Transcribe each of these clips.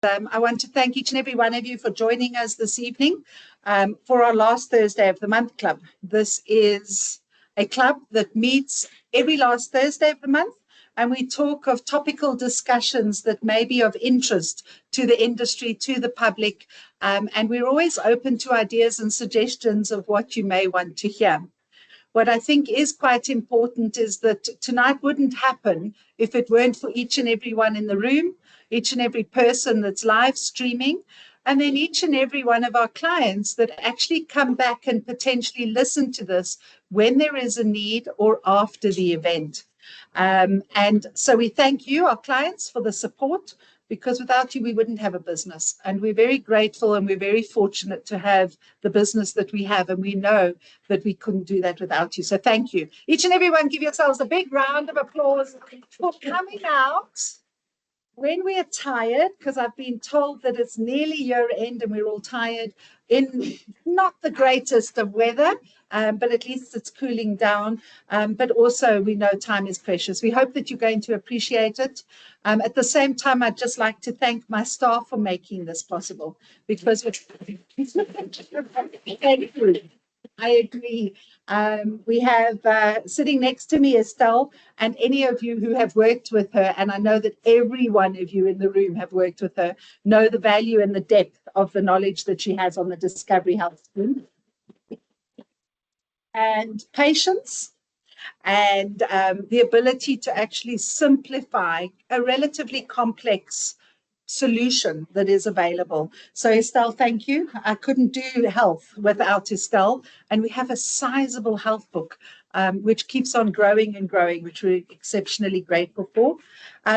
I want to thank each and every one of you for joining us this evening for our last Thursday of the Month Club. This is a club that meets every last Thursday of the month, and we talk of topical discussions that may be of interest to the industry, to the public, and we're always open to ideas and suggestions of what you may want to hear. What I think is quite important is that tonight wouldn't happen if it weren't for each and every one in the room, each and every person that's live streaming, and then each and every one of our clients that actually come back and potentially listen to this when there is a need or after the event. And so we thank you, our clients, for the support, because without you, we wouldn't have a business. And we're very grateful and we're very fortunate to have the business that we have. And we know that we couldn't do that without you. So thank you. Each and everyone, give yourselves a big round of applause for coming out when we're tired, because I've been told that it's nearly year end and we're all tired in not the greatest of weather, but at least it's cooling down. But also we know time is precious. We hope that you're going to appreciate it. At the same time, I'd just like to thank my staff for making this possible, because thank you. I agree. We have sitting next to me Estelle, and any of you who have worked with her, and I know that every one of you in the room have worked with her, know the value and the depth of the knowledge that she has on the Discovery Health team. And patience and the ability to actually simplify a relatively complex solution that is available. So Estelle, thank you. I couldn't do health without Estelle, and we have a sizable health book which keeps on growing and growing, which we're exceptionally grateful for.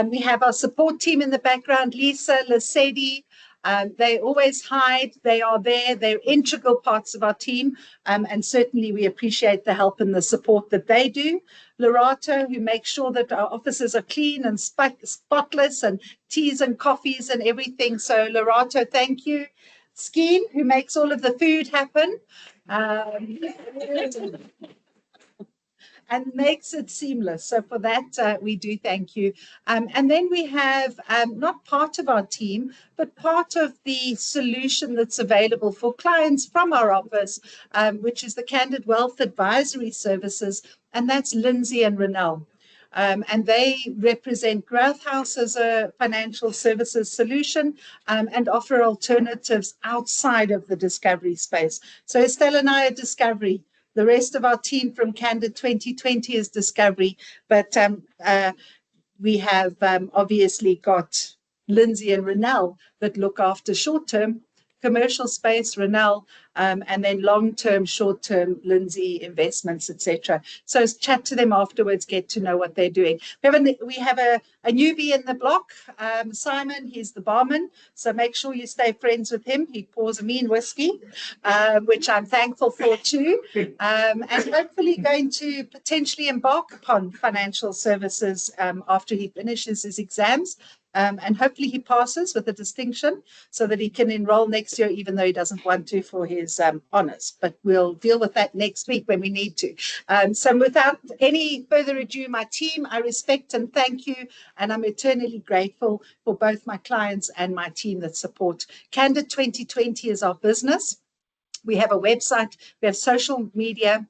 We have our support team in the background, Lisa, Lesedi. They always hide. They are there. They're integral parts of our team. And certainly we appreciate the help and the support that they do. Lorato, who makes sure that our offices are clean and spotless, and teas and coffees and everything. So Lorato, thank you. Skeen, who makes all of the food happen. And makes it seamless. So for that, we do thank you. And then we have not part of our team, but part of the solution that's available for clients from our office, which is the Candid Wealth Advisory Services, and that's Lindsay and Renelle. And they represent Growth House as a financial services solution and offer alternatives outside of the Discovery space. So Estelle and I are Discovery. The rest of our team from Candid 2020 is Discovery, but we have obviously got Lindsay and Renelle that look after short-term commercial space, Renelle, and then long-term, short-term, Lindsay investments, etc. So chat to them afterwards, get to know what they're doing. We have a newbie in the block, Simon. He's the barman, so make sure you stay friends with him. He pours a mean whiskey, which I'm thankful for too, and hopefully going to potentially embark upon financial services after he finishes his exams. And hopefully he passes with a distinction so that he can enroll next year, even though he doesn't want to for his honors. But we'll deal with that next week when we need to. So without any further ado, my team, I respect and thank you. And I'm eternally grateful for both my clients and my team that support. Candid 2020 is our business. We have a website, we have social media,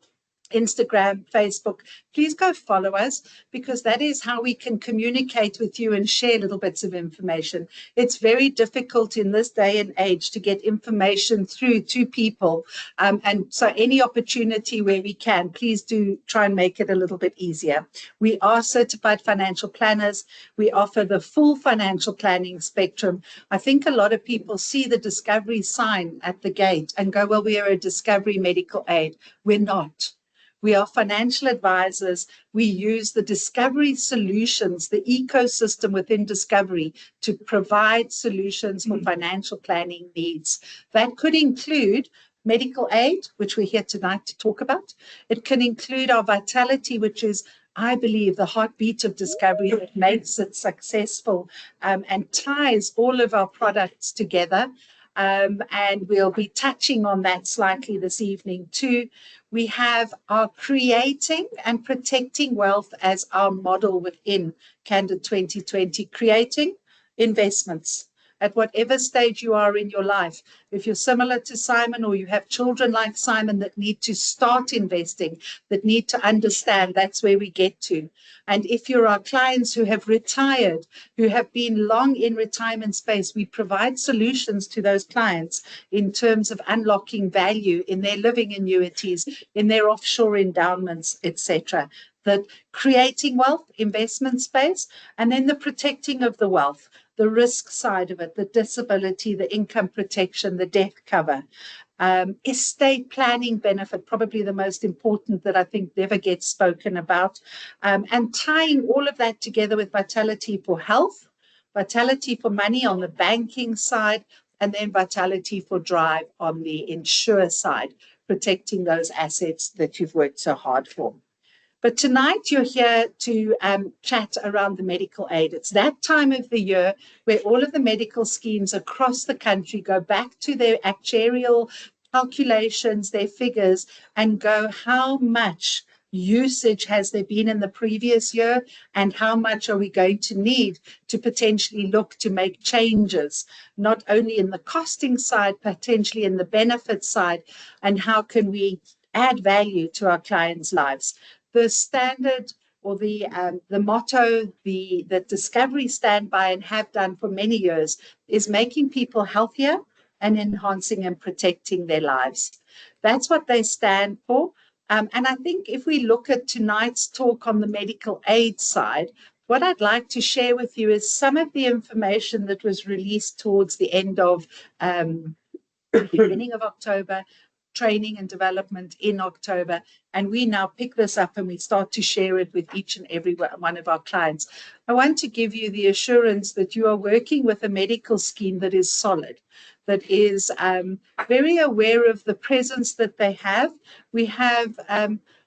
Instagram, Facebook. Please go follow us, because that is how we can communicate with you and share little bits of information. It's very difficult in this day and age to get information through to people. And so any opportunity where we can, please do try and make it a little bit easier. We are certified financial planners. We offer the full financial planning spectrum. I think a lot of people see the Discovery sign at the gate and go, well, we are a Discovery medical aid. We're not. We are financial advisors. We use the Discovery solutions, the ecosystem within Discovery, to provide solutions for financial planning needs. That could include medical aid, which we're here tonight to talk about. It can include our Vitality, which is, I believe, the heartbeat of Discovery that makes it successful and ties all of our products together. And we'll be touching on that slightly this evening too. We have our creating and protecting wealth as our model within Candid 2020, creating investments. at whatever stage you are in your life. If you're similar to Simon, or you have children like Simon that need to start investing, that need to understand, that's where we get to. And if you're our clients who have retired, who have been long in retirement space, we provide solutions to those clients in terms of unlocking value in their living annuities, in their offshore endowments, etc. The creating wealth, investment space, and then the protecting of the wealth, the risk side of it, the disability, the income protection, the death cover. Estate planning benefit, probably the most important that I think never gets spoken about, and tying all of that together with Vitality for Health, Vitality for Money on the banking side, and then Vitality for Drive on the insure side, protecting those assets that you've worked so hard for. But tonight you're here to chat around the medical aid. It's that time of the year where all of the medical schemes across the country go back to their actuarial calculations, their figures, and go, how much usage has there been in the previous year, and how much are we going to need to potentially look to make changes, not only in the costing side, potentially in the benefit side, and how can we add value to our clients' lives. The standard, or the motto that Discovery stand by and have done for many years, is making people healthier and enhancing and protecting their lives. That's what they stand for. And I think if we look at tonight's talk on the medical aid side, what I'd like to share with you is some of the information that was released towards the end of beginning of October, training and development in October, and we now pick this up and we start to share it with each and every one of our clients. I want to give you the assurance that you are working with a medical scheme that is solid, that is very aware of the presence that they have. We have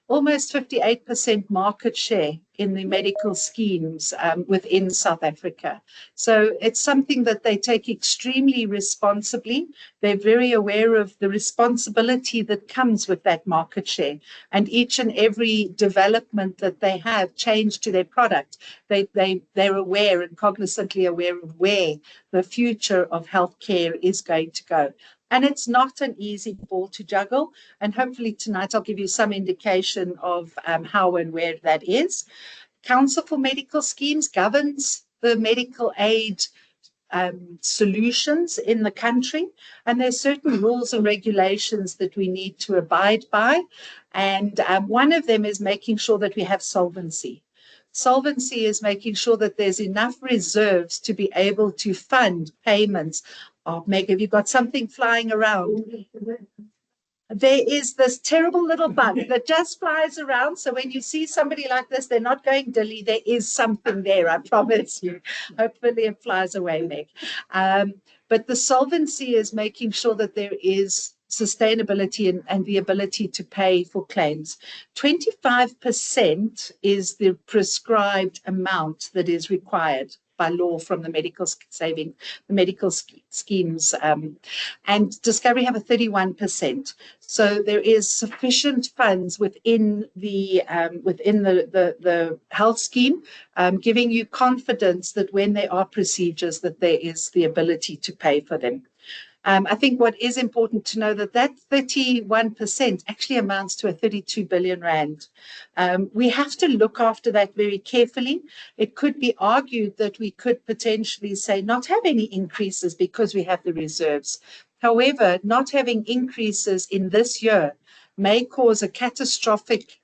almost 58% market share in the medical schemes within South Africa. So it's something that they take extremely responsibly. They're very aware of the responsibility that comes with that market share. And each and every development that they have changed to their product, they're aware and cognizantly aware of where the future of healthcare is going to go. And it's not an easy ball to juggle. And hopefully tonight I'll give you some indication of how and where that is. Council for Medical Schemes governs the medical aid solutions in the country. And there's certain rules and regulations that we need to abide by. And one of them is making sure that we have solvency. Solvency is making sure that there's enough reserves to be able to fund payments. Oh, Meg, have you got something flying around? There is this terrible little bug that just flies around. So when you see somebody like this, they're not going dilly. There is something there, I promise you. Hopefully it flies away, Meg. But the solvency is making sure that there is sustainability and the ability to pay for claims. 25% is the prescribed amount that is required by law from the medical schemes, and Discovery have a 31%. So there is sufficient funds within the health scheme, giving you confidence that when there are procedures, that there is the ability to pay for them. I think what is important to know that 31% actually amounts to a 32 billion rand. We have to look after that very carefully. It could be argued that we could potentially say not have any increases because we have the reserves. However, not having increases in this year may cause a catastrophic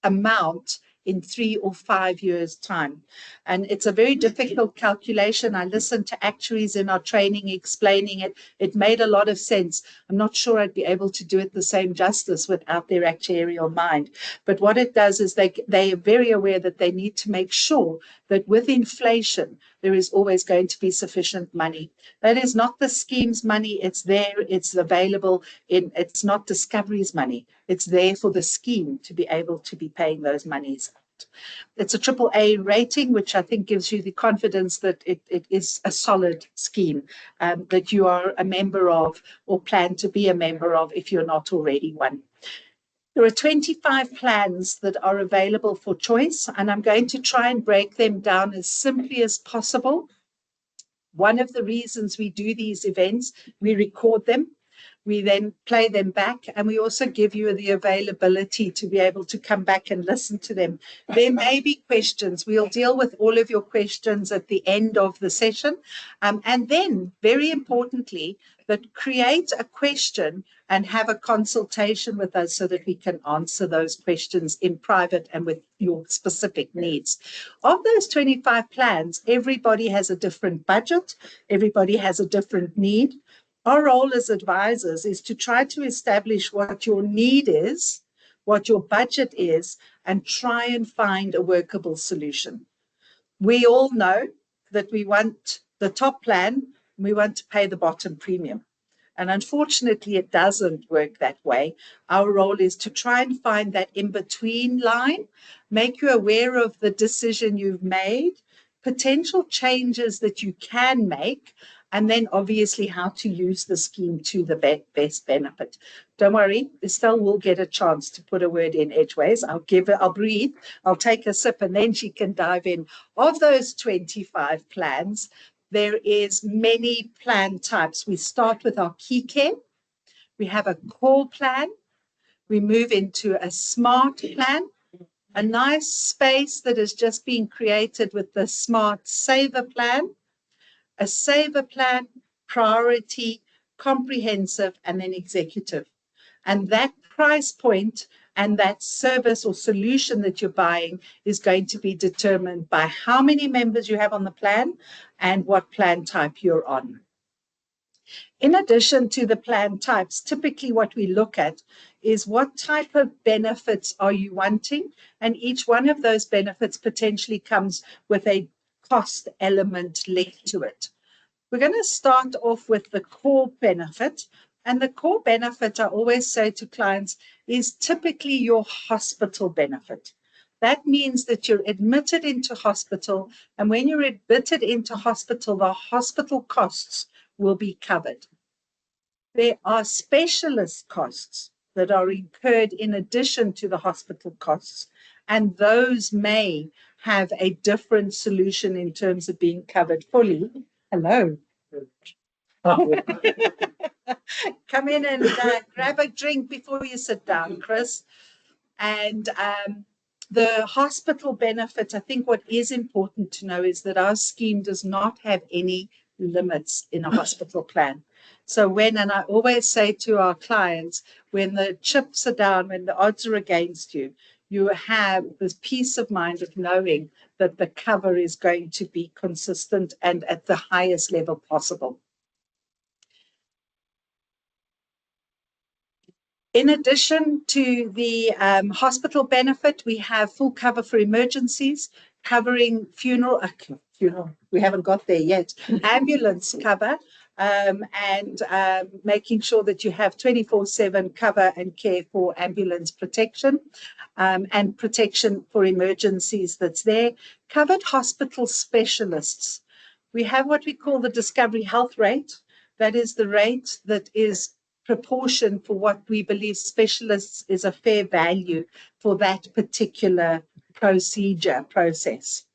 amount in 3 or 5 years' time. And it's a very difficult calculation. I listened to actuaries in our training explaining it. It made a lot of sense. I'm not sure I'd be able to do it the same justice without their actuarial mind. But what it does is they are very aware that they need to make sure that with inflation, there is always going to be sufficient money. That is not the scheme's money. It's there. It's available. It's not Discovery's money. It's there for the scheme to be able to be paying those monies out. It's a AAA rating, which I think gives you the confidence that it is a solid scheme that you are a member of or plan to be a member of if you're not already one. There are 25 plans that are available for choice, and I'm going to try and break them down as simply as possible. One of the reasons we do these events, we record them, we then play them back, and we also give you the availability to be able to come back and listen to them. There may be questions. We'll deal with all of your questions at the end of the session. And then, very importantly, that create a question and have a consultation with us so that we can answer those questions in private and with your specific needs. Of those 25 plans, everybody has a different budget. Everybody has a different need. Our role as advisors is to try to establish what your need is, what your budget is, and try and find a workable solution. We all know that we want the top plan, and we want to pay the bottom premium. And unfortunately, it doesn't work that way. Our role is to try and find that in-between line, make you aware of the decision you've made, potential changes that you can make, and then obviously how to use the scheme to the best benefit. Don't worry, Estelle will get a chance to put a word in edgeways. I'll breathe, I'll take a sip, and then she can dive in. Of those 25 plans, there is many plan types. We start with our key care. We have a core plan. We move into a smart plan, a nice space that has just been created with the smart saver plan, a saver plan, priority, comprehensive, and then executive. And that price point and that service or solution that you're buying is going to be determined by how many members you have on the plan and what plan type you're on. In addition to the plan types, typically what we look at is what type of benefits are you wanting? And each one of those benefits potentially comes with a cost element linked to it. We're going to start off with the core benefit. And the core benefit, I always say to clients, is typically your hospital benefit. That means that you're admitted into hospital, and when you're admitted into hospital, the hospital costs will be covered. There are specialist costs that are incurred in addition to the hospital costs, and those may have a different solution in terms of being covered fully. Hello. Come in and grab a drink before you sit down, Chris. And the hospital benefit, I think what is important to know is that our scheme does not have any limits in a hospital plan. So and I always say to our clients, when the chips are down, when the odds are against you, you have this peace of mind of knowing that the cover is going to be consistent and at the highest level possible. In addition to the hospital benefit, we have full cover for emergencies, covering funeral, we haven't got there yet, ambulance cover, and making sure that you have 24/7 cover and care for ambulance protection and protection for emergencies that's there. Covered hospital specialists. We have what we call the Discovery Health rate. That is the rate that is proportion for what we believe specialists is a fair value for that particular process.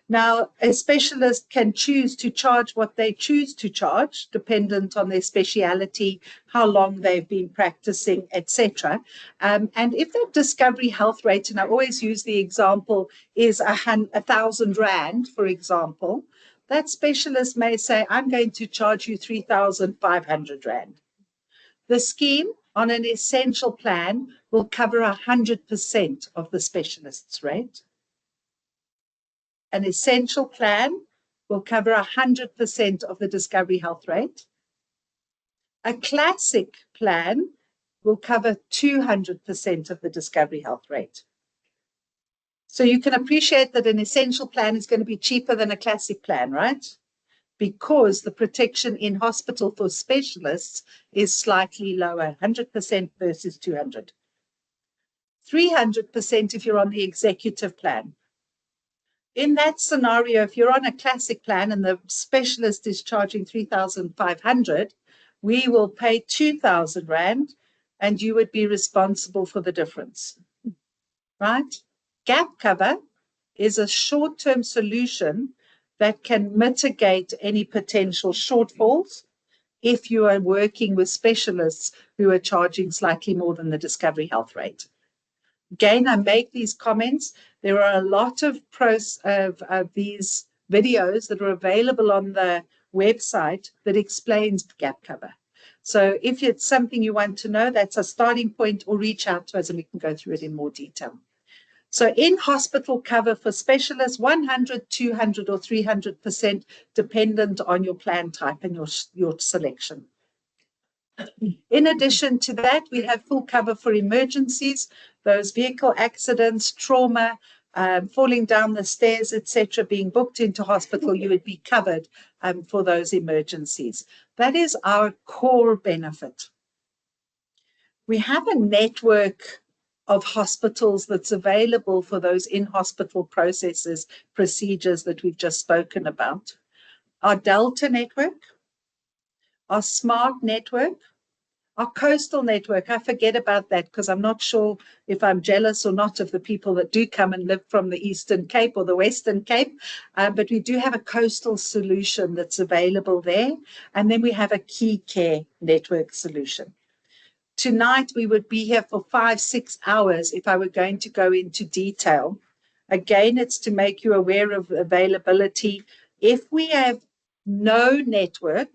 Now, a specialist can choose to charge what they choose to charge, dependent on their speciality, how long they've been practicing, etc. And if that Discovery Health rate, and I always use the example, is 1,000 Rand, for example, that specialist may say, I'm going to charge you 3,500 Rand. The scheme on an essential plan will cover 100% of the specialist's rate. An essential plan will cover 100% of the Discovery Health rate. A classic plan will cover 200% of the Discovery Health rate. So you can appreciate that an essential plan is going to be cheaper than a classic plan, right? Because the protection in hospital for specialists is slightly lower, 100% versus 200. 300% if you're on the executive plan. In that scenario, if you're on a classic plan and the specialist is charging 3,500, we will pay 2,000 Rand and you would be responsible for the difference, right? Gap cover is a short-term solution that can mitigate any potential shortfalls if you are working with specialists who are charging slightly more than the Discovery Health rate. Again, I make these comments. There are a lot of these videos that are available on the website that explains gap cover. So if it's something you want to know, that's a starting point, or reach out to us and we can go through it in more detail. So in hospital cover for specialists, 100, 200 or 300% dependent on your plan type and your selection. In addition to that, we have full cover for emergencies, those vehicle accidents, trauma, falling down the stairs, etc., being booked into hospital, you would be covered for those emergencies. That is our core benefit. We have a network of hospitals that's available for those in-hospital processes, procedures that we've just spoken about. Our Delta network, our Smart network, our Coastal network. I forget about that because I'm not sure if I'm jealous or not of the people that do come and live from the Eastern Cape or the Western Cape, but we do have a coastal solution that's available there. And then we have a Key Care network solution. Tonight, we would be here for 5-6 hours if I were going to go into detail. Again, it's to make you aware of availability. If we have no network,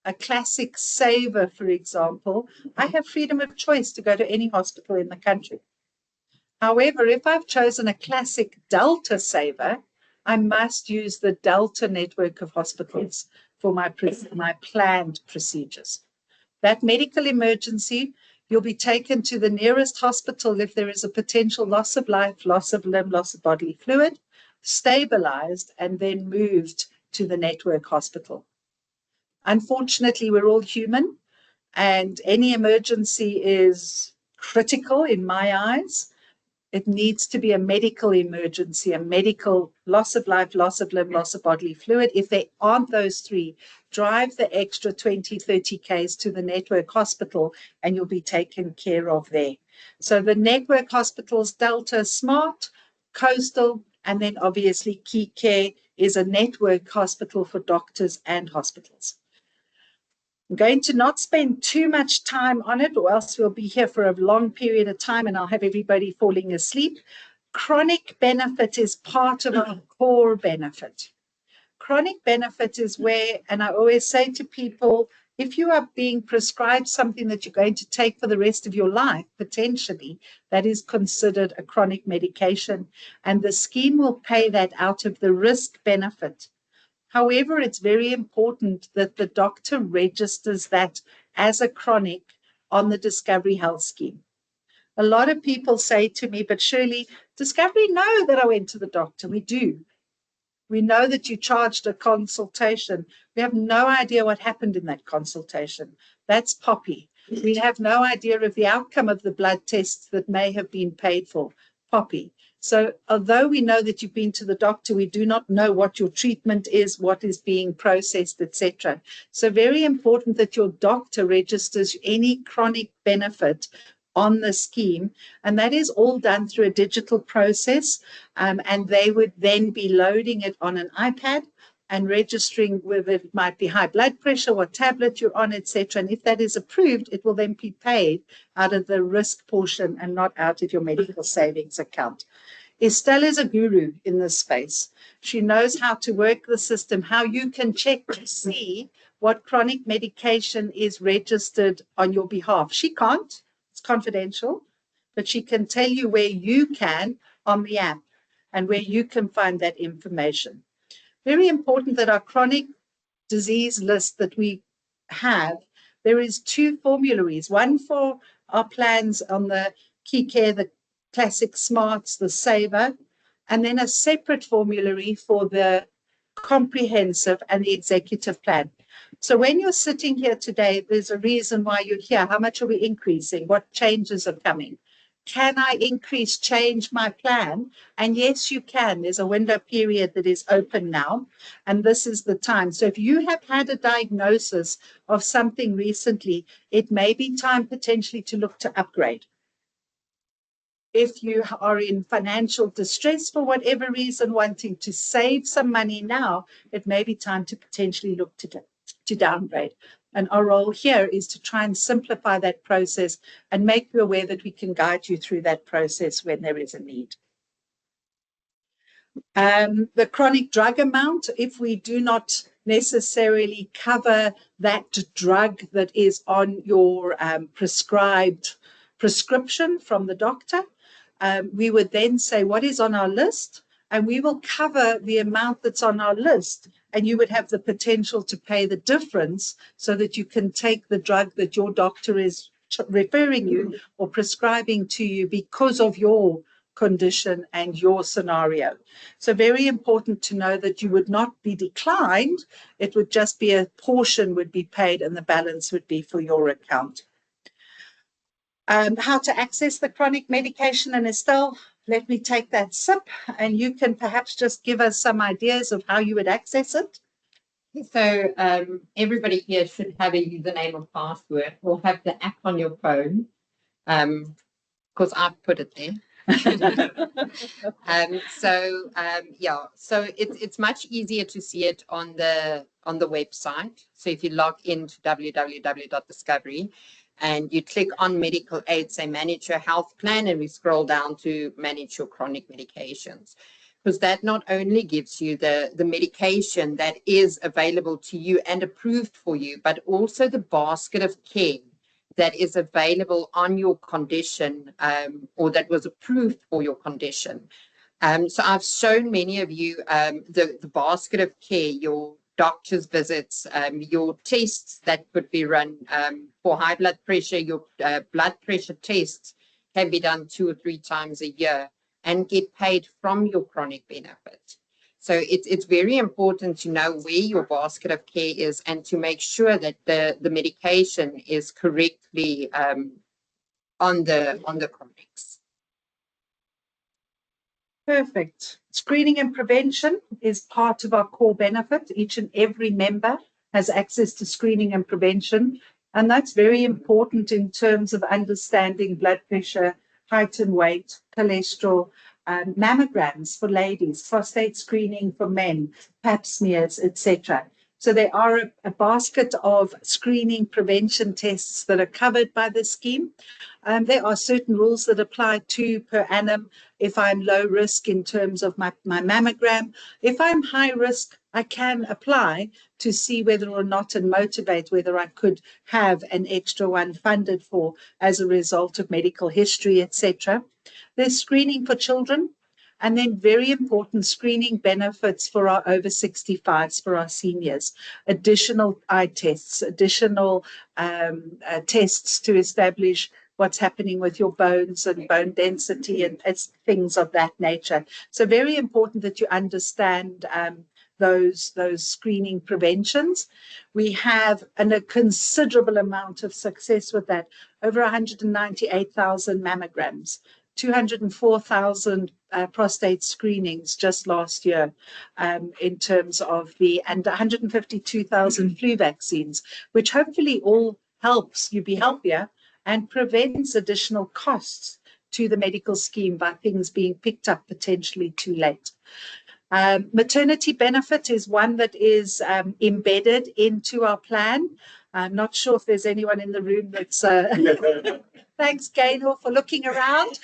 a classic saver, for example, I have freedom of choice to go to any hospital in the country. However, if I've chosen a classic Delta saver, I must use the Delta network of hospitals for my planned procedures. That medical emergency, you'll be taken to the nearest hospital if there is a potential loss of life, loss of limb, loss of bodily fluid, stabilized, and then moved to the network hospital. Unfortunately, we're all human, and any emergency is critical in my eyes. It needs to be a medical emergency, a medical loss of life, loss of limb, loss of bodily fluid. If they aren't those three, drive the extra 20, 30 Ks to the network hospital and you'll be taken care of there. So the network hospitals, Delta, Smart, Coastal, and then obviously Key Care is a network hospital for doctors and hospitals. I'm going to not spend too much time on it, or else we'll be here for a long period of time and I'll have everybody falling asleep. Chronic benefit is part of our core benefit. Chronic benefit is where, and I always say to people, if you are being prescribed something that you're going to take for the rest of your life, potentially, that is considered a chronic medication, and the scheme will pay that out of the risk benefit. However, it's very important that the doctor registers that as a chronic on the Discovery Health scheme. A lot of people say to me, but Shirley, Discovery know that I went to the doctor. We do. We know that you charged a consultation. We have no idea what happened in that consultation. That's Poppy. We have no idea of the outcome of the blood tests that may have been paid for. Poppy. So although we know that you've been to the doctor, we do not know what your treatment is, what is being processed, etc. So very important that your doctor registers any chronic benefit on the scheme, and that is all done through a digital process, and they would then be loading it on an iPad and registering whether it might be high blood pressure, what tablet you're on, etc. And if that is approved, it will then be paid out of the risk portion and not out of your medical savings account. Estelle is a guru in this space. She knows how to work the system, how you can check to see what chronic medication is registered on your behalf. She can't, it's confidential, but she can tell you where you can on the app and where you can find that information. Very important that our chronic disease list that we have, there is 2 formularies, one for our plans on the Key Care, the Classic Smarts, the Saver, and then a separate formulary for the comprehensive and the executive plan. So when you're sitting here today, there's a reason why you're here. How much are we increasing? What changes are coming? Can I increase, change my plan? And yes, you can. There's a window period that is open now, and this is the time. So if you have had a diagnosis of something recently, it may be time potentially to look to upgrade. If you are in financial distress for whatever reason, wanting to save some money now, it may be time to potentially look to downgrade. And our role here is to try and simplify that process and make you aware that we can guide you through that process when there is a need. The chronic drug amount, if we do not necessarily cover that drug that is on your prescription from the doctor, we would then say what is on our list, and we will cover the amount that's on our list, and you would have the potential to pay the difference so that you can take the drug that your doctor is referring you or prescribing to you because of your condition and your scenario. So very important to know that you would not be declined. It would just be a portion would be paid and the balance would be for your account. How to access the chronic medication. And Estelle, let me take that sip and you can perhaps just give us some ideas of how you would access it. So everybody here should have a username or password or have the app on your phone, because I've put it there. So it's much easier to see it on the website. So if you log into www.discovery and you click on medical aid, say manage your health plan, and we scroll down to manage your chronic medications, because that not only gives you the medication that is available to you and approved for you, but also the basket of care that is available on your condition, or that was approved for your condition. So I've shown many of you the basket of care, your doctor's visits, your tests that could be run for high blood pressure. Your blood pressure tests can be done 2 or 3 times a year and get paid from your chronic benefit. So it's very important to know where your basket of care is and to make sure that the medication is correctly on the chronics. Perfect. Screening and prevention is part of our core benefit. Each and every member has access to screening and prevention. And that's very important in terms of understanding blood pressure, height and weight, cholesterol, mammograms for ladies, prostate screening for men, pap smears, etc. So there are a basket of screening prevention tests that are covered by the scheme. There are certain rules that apply to per annum. If I'm low risk in terms of my mammogram, if I'm high risk, I can apply to see whether or not and motivate whether I could have an extra one funded for as a result of medical history, etc. There's screening for children. And then very important screening benefits for our over 65s, for our seniors, additional eye tests, additional tests to establish what's happening with your bones and bone density and things of that nature. So very important that you understand those screening preventions. We have a considerable amount of success with that, over 198,000 mammograms. 204,000 prostate screenings just last year in terms of and 152,000 flu vaccines, which hopefully all helps you be healthier and prevents additional costs to the medical scheme by things being picked up potentially too late. Maternity benefit is one that is embedded into our plan. I'm not sure if there's anyone in the room that's... Thanks, Gaynor, for looking around.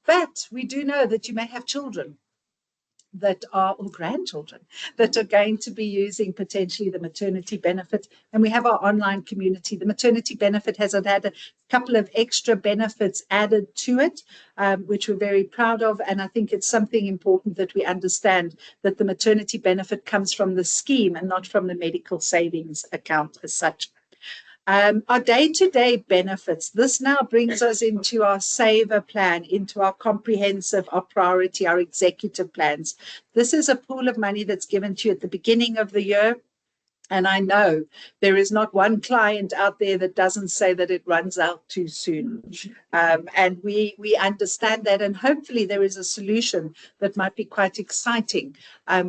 But we do know that you may have children that are, or grandchildren, that are going to be using potentially the maternity benefit. And we have our online community. The maternity benefit has had a couple of extra benefits added to it, which we're very proud of. And I think it's something important that we understand that the maternity benefit comes from the scheme and not from the medical savings account as such. Our day-to-day benefits, this now brings us into our saver plan, into our comprehensive, our priority, our executive plans. This is a pool of money that's given to you at the beginning of the year. And I know there is not one client out there that doesn't say that it runs out too soon. And we understand that, and hopefully there is a solution that might be quite exciting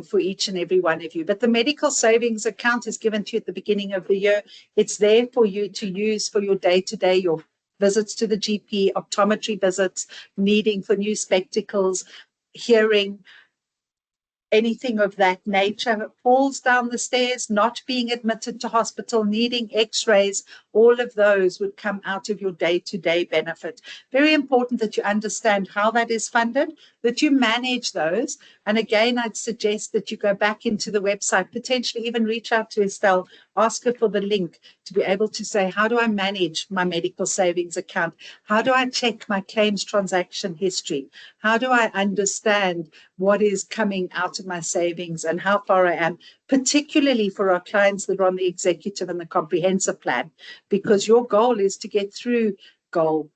for each and every one of you. But the medical savings account is given to you at the beginning of the year. It's there for you to use for your day-to-day, your visits to the GP, optometry visits, needing for new spectacles, hearing, anything of that nature, falls down the stairs, not being admitted to hospital, needing x-rays, all of those would come out of your day-to-day benefit. Very important that you understand how that is funded, that you manage those. And again, I'd suggest that you go back into the website, potentially even reach out to Estelle, ask her for the link to be able to say, how do I manage my medical savings account? How do I check my claims transaction history? How do I understand what is coming out of my savings and how far I am, particularly for our clients that are on the executive and the comprehensive plan, because your goal is to get through goal.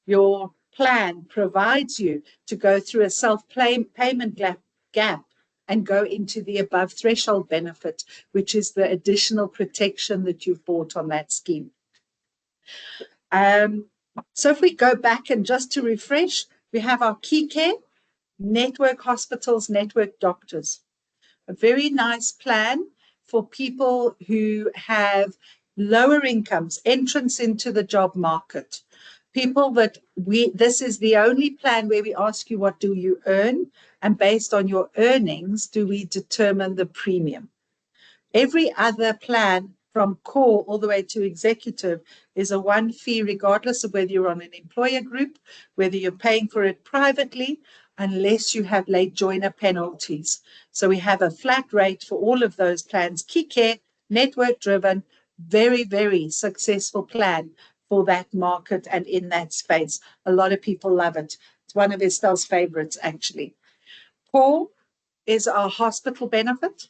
Your plan provides you to go through a self-payment gap and go into the above threshold benefit, which is the additional protection that you've bought on that scheme. So if we go back and just to refresh, we have our key care, network hospitals, network doctors. A very nice plan for people who have lower incomes, entrance into the job market. People that this is the only plan where we ask you, what do you earn? And based on your earnings, do we determine the premium? Every other plan from core all the way to executive is a one fee, regardless of whether you're on an employer group, whether you're paying for it privately, unless you have late joiner penalties. So we have a flat rate for all of those plans. Key care, network driven, very, very successful plan for that market and in that space. A lot of people love it. It's one of Estelle's favorites, actually. Core is our hospital benefit.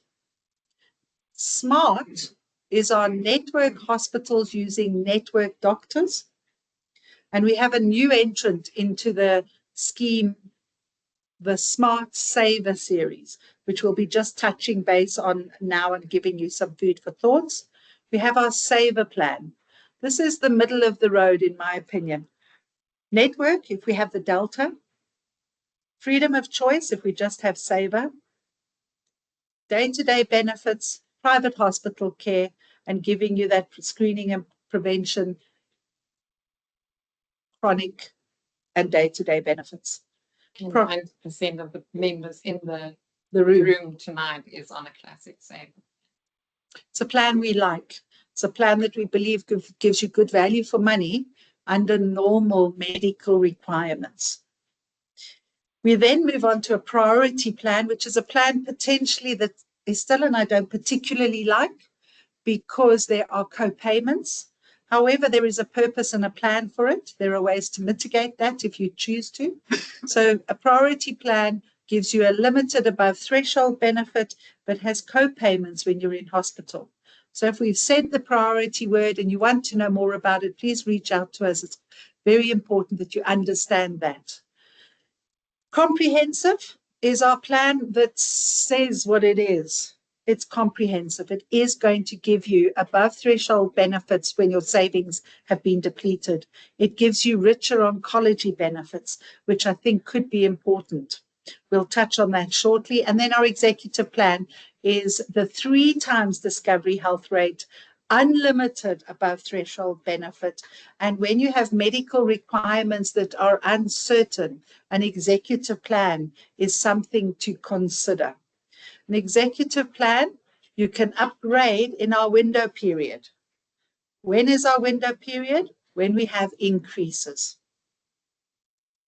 Smart is our network hospitals using network doctors. And we have a new entrant into the scheme, the Smart Saver series, which we'll be just touching base on now and giving you some food for thoughts. We have our Saver plan. This is the middle of the road, in my opinion. Network, if we have the Delta. Freedom of choice, if we just have Saver. Day-to-day benefits, private hospital care, and giving you that screening and prevention, chronic and day-to-day benefits. 9% of the members in the room tonight is on a classic Saver. It's a plan we like. It's a plan that we believe gives you good value for money under normal medical requirements. We then move on to a priority plan, which is a plan potentially that Estelle and I don't particularly like because there are co-payments. However, there is a purpose and a plan for it. There are ways to mitigate that if you choose to. So a priority plan gives you a limited above threshold benefit, but has co-payments when you're in hospital. So if we've said the priority word and you want to know more about it, please reach out to us. It's very important that you understand that. Comprehensive is our plan that says what it is. It's comprehensive. It is going to give you above threshold benefits when your savings have been depleted. It gives you richer oncology benefits, which I think could be important. We'll touch on that shortly. And then our executive plan is the 3 times Discovery Health rate, unlimited above threshold benefit. And when you have medical requirements that are uncertain, an executive plan is something to consider. An executive plan, you can upgrade in our window period. When is our window period? When we have increases.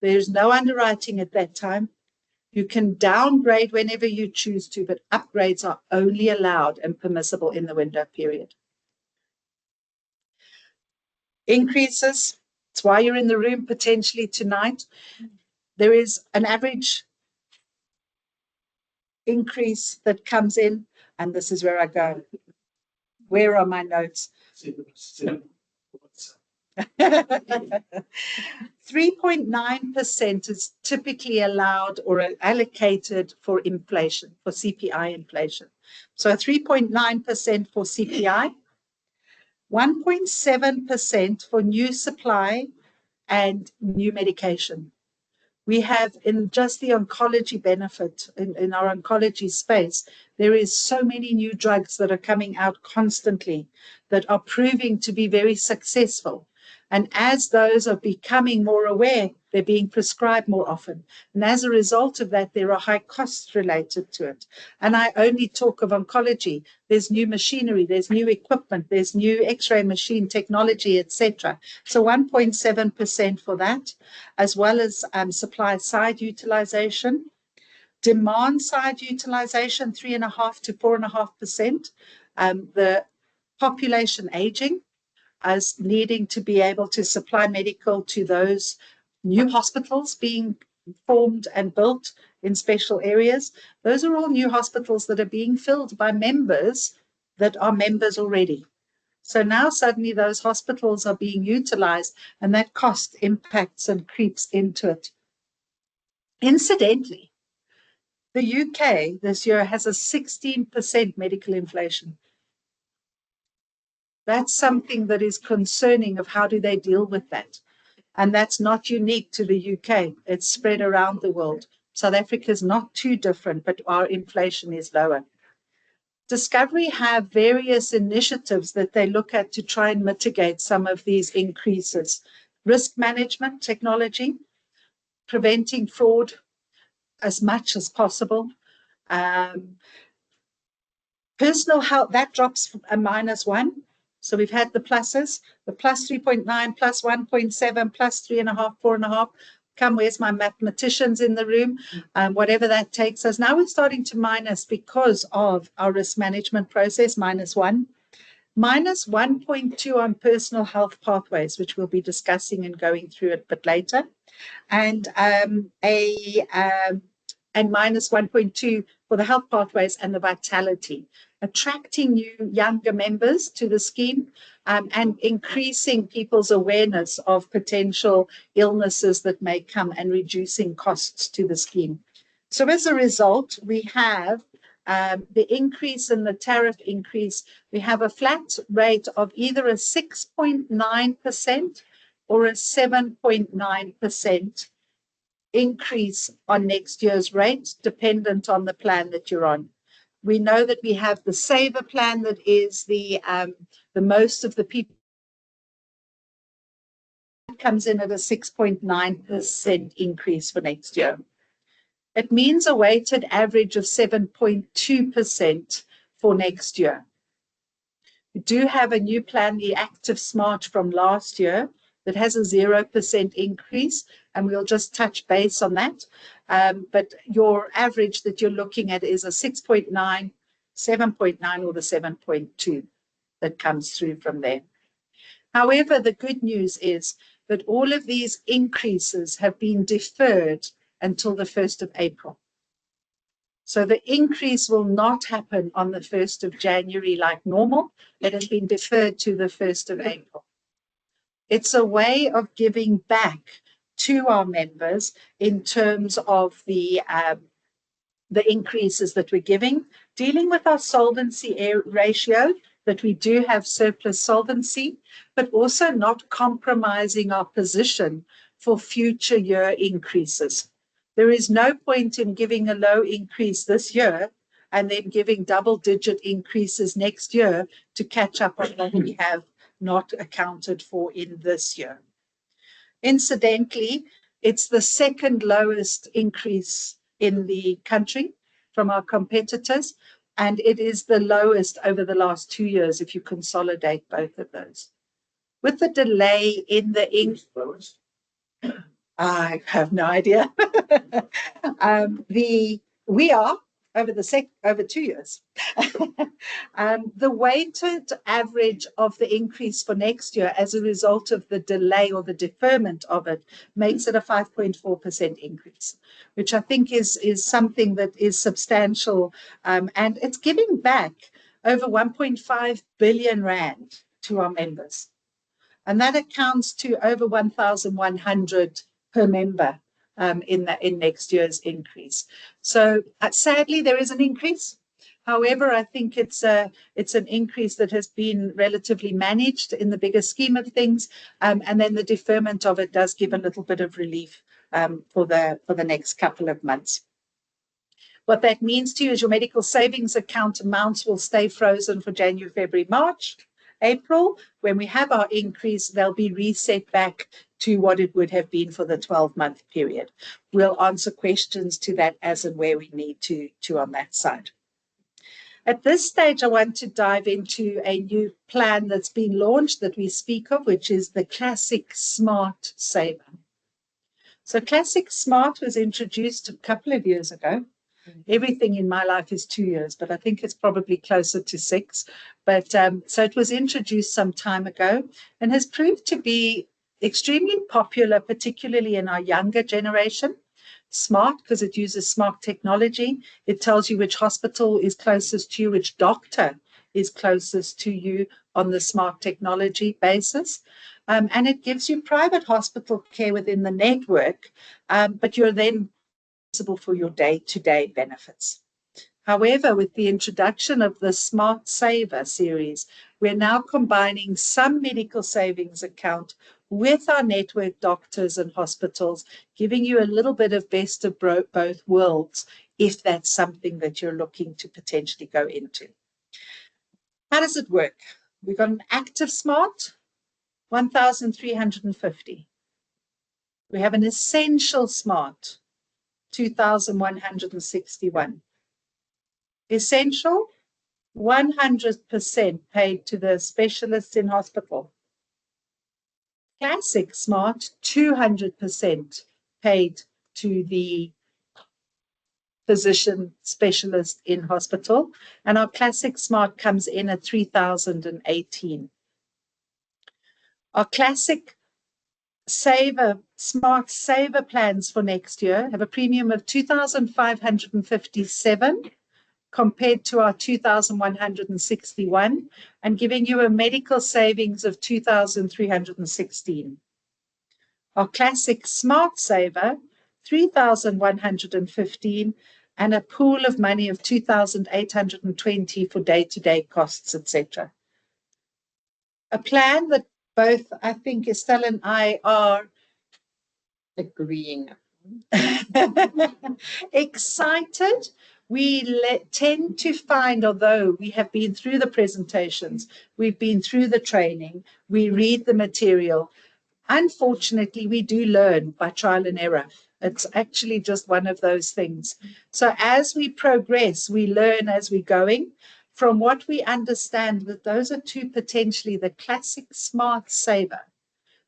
There's no underwriting at that time. You can downgrade whenever you choose to, but upgrades are only allowed and permissible in the window period. Increases, it's why you're in the room potentially tonight. There is an average increase that comes in, and this is where I go. Where are my notes? 3.9% is typically allowed or allocated for inflation, for CPI inflation. So 3.9% for CPI, 1.7% for new supply and new medication. We have in just the oncology benefit, in our oncology space, there is so many new drugs that are coming out constantly that are proving to be very successful. And as those are becoming more aware, they're being prescribed more often. And as a result of that, there are high costs related to it. And I only talk of oncology. There's new machinery, there's new equipment, there's new X-ray machine technology, etc. So 1.7% for that, as well as supply side utilization. Demand side utilization, 3.5 to 4.5%. The population aging, as needing to be able to supply medical to those new hospitals being formed and built in special areas. Those are all new hospitals that are being filled by members that are members already. So now suddenly those hospitals are being utilized, and that cost impacts and creeps into it. Incidentally, the UK this year has a 16% medical inflation. That's something that is concerning of how do they deal with that. And that's not unique to the UK. It's spread around the world. South Africa is not too different, but our inflation is lower. Discovery have various initiatives that they look at to try and mitigate some of these increases. Risk management technology, preventing fraud as much as possible. Personal health, that drops a -1. So we've had the pluses, the plus 3.9, plus 1.7, plus 3.5, 4.5. Come, where's my mathematicians in the room? Whatever that takes us. Now we're starting to minus because of our risk management process, -1. -1.2 on personal health pathways, which we'll be discussing and going through a bit later. And -1.2 for the health pathways and the vitality, attracting new younger members to the scheme, and increasing people's awareness of potential illnesses that may come and reducing costs to the scheme. So as a result, we have the increase in the tariff increase. We have a flat rate of either a 6.9% or a 7.9% increase on next year's rate, dependent on the plan that you're on. We know that we have the Saver plan that is the most of the people comes in at a 6.9% increase for next year. It means a weighted average of 7.2% for next year. We do have a new plan, the Active Smart from last year, that has a 0% increase, and we'll just touch base on that. But your average that you're looking at is a 6.9, 7.9, or the 7.2 that comes through from there. However, the good news is that all of these increases have been deferred until the 1st of April. So the increase will not happen on the 1st of January like normal. It has been deferred to the 1st of April. It's a way of giving back to our members in terms of the increases that we're giving, dealing with our solvency ratio, that we do have surplus solvency, but also not compromising our position for future year increases. There is no point in giving a low increase this year and then giving double-digit increases next year to catch up on what we have not accounted for in this year. Incidentally, it's the second lowest increase in the country from our competitors, and it is the lowest over the last 2 years if you consolidate both of those. With the delay in the increase, I have no idea. We are over 2 years. The weighted average of the increase for next year as a result of the delay or the deferment of it makes it a 5.4% increase, which I think is something that is substantial, and it's giving back over 1.5 billion rand to our members. And that accounts to over 1,100 per member in next year's increase. So sadly, there is an increase. However, I think it's an increase that has been relatively managed in the bigger scheme of things, and then the deferment of it does give a little bit of relief for the next couple of months. What that means to you is your medical savings account amounts will stay frozen for January, February, March, April, when we have our increase, they'll be reset back to what it would have been for the 12-month period. We'll answer questions to that as and where we need to on that side. At this stage, I want to dive into a new plan that's been launched that we speak of, which is the Classic Smart Saver. So Classic Smart was introduced a couple of years ago. Everything in my life is 2 years, but I think it's probably closer to 6. But so it was introduced some time ago and has proved to be extremely popular, particularly in our younger generation. Smart because it uses smart technology. It tells you which hospital is closest to you, which doctor is closest to you on the smart technology basis. And it gives you private hospital care within the network, but you're then responsible for your day-to-day benefits. However, with the introduction of the Smart Saver series, we're now combining some medical savings account with our network doctors and hospitals, giving you a little bit of best of both worlds, if that's something that you're looking to potentially go into. How does it work? We've got an Active Smart, 1,350. We have an Essential Smart, 2,161. Essential, 100% paid to the specialists in hospital. Classic Smart, 200% paid to the physician specialist in hospital. And our Classic Smart comes in at 3,018. Our Classic Saver, Smart Saver plans for next year have a premium of 2,557 compared to our 2,161, and giving you a medical savings of 2,316. Our Classic Smart Saver, 3,115, and a pool of money of 2,820 for day-to-day costs, etc. A plan that both, I think, Estelle and I are agreeing. Excited. We tend to find, although we have been through the presentations, we've been through the training, we read the material, unfortunately, we do learn by trial and error. It's actually just one of those things. So as we progress, we learn as we're going. From what we understand, that those are two potentially the Classic Smart Saver.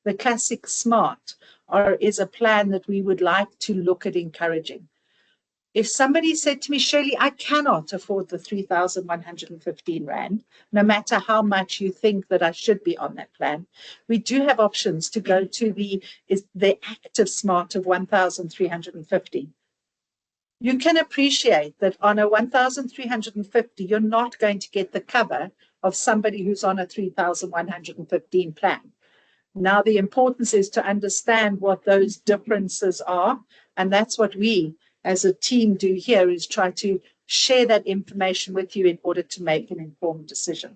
The Classic Smart is a plan that we would like to look at encouraging. If somebody said to me, Shirley, I cannot afford the 3,115 Rand, no matter how much you think that I should be on that plan, we do have options to go to the Active Smart of 1,350. You can appreciate that on a 1,350, you're not going to get the cover of somebody who's on a 3,115 plan. Now, the importance is to understand what those differences are, and that's what we as a team do here, is try to share that information with you in order to make an informed decision.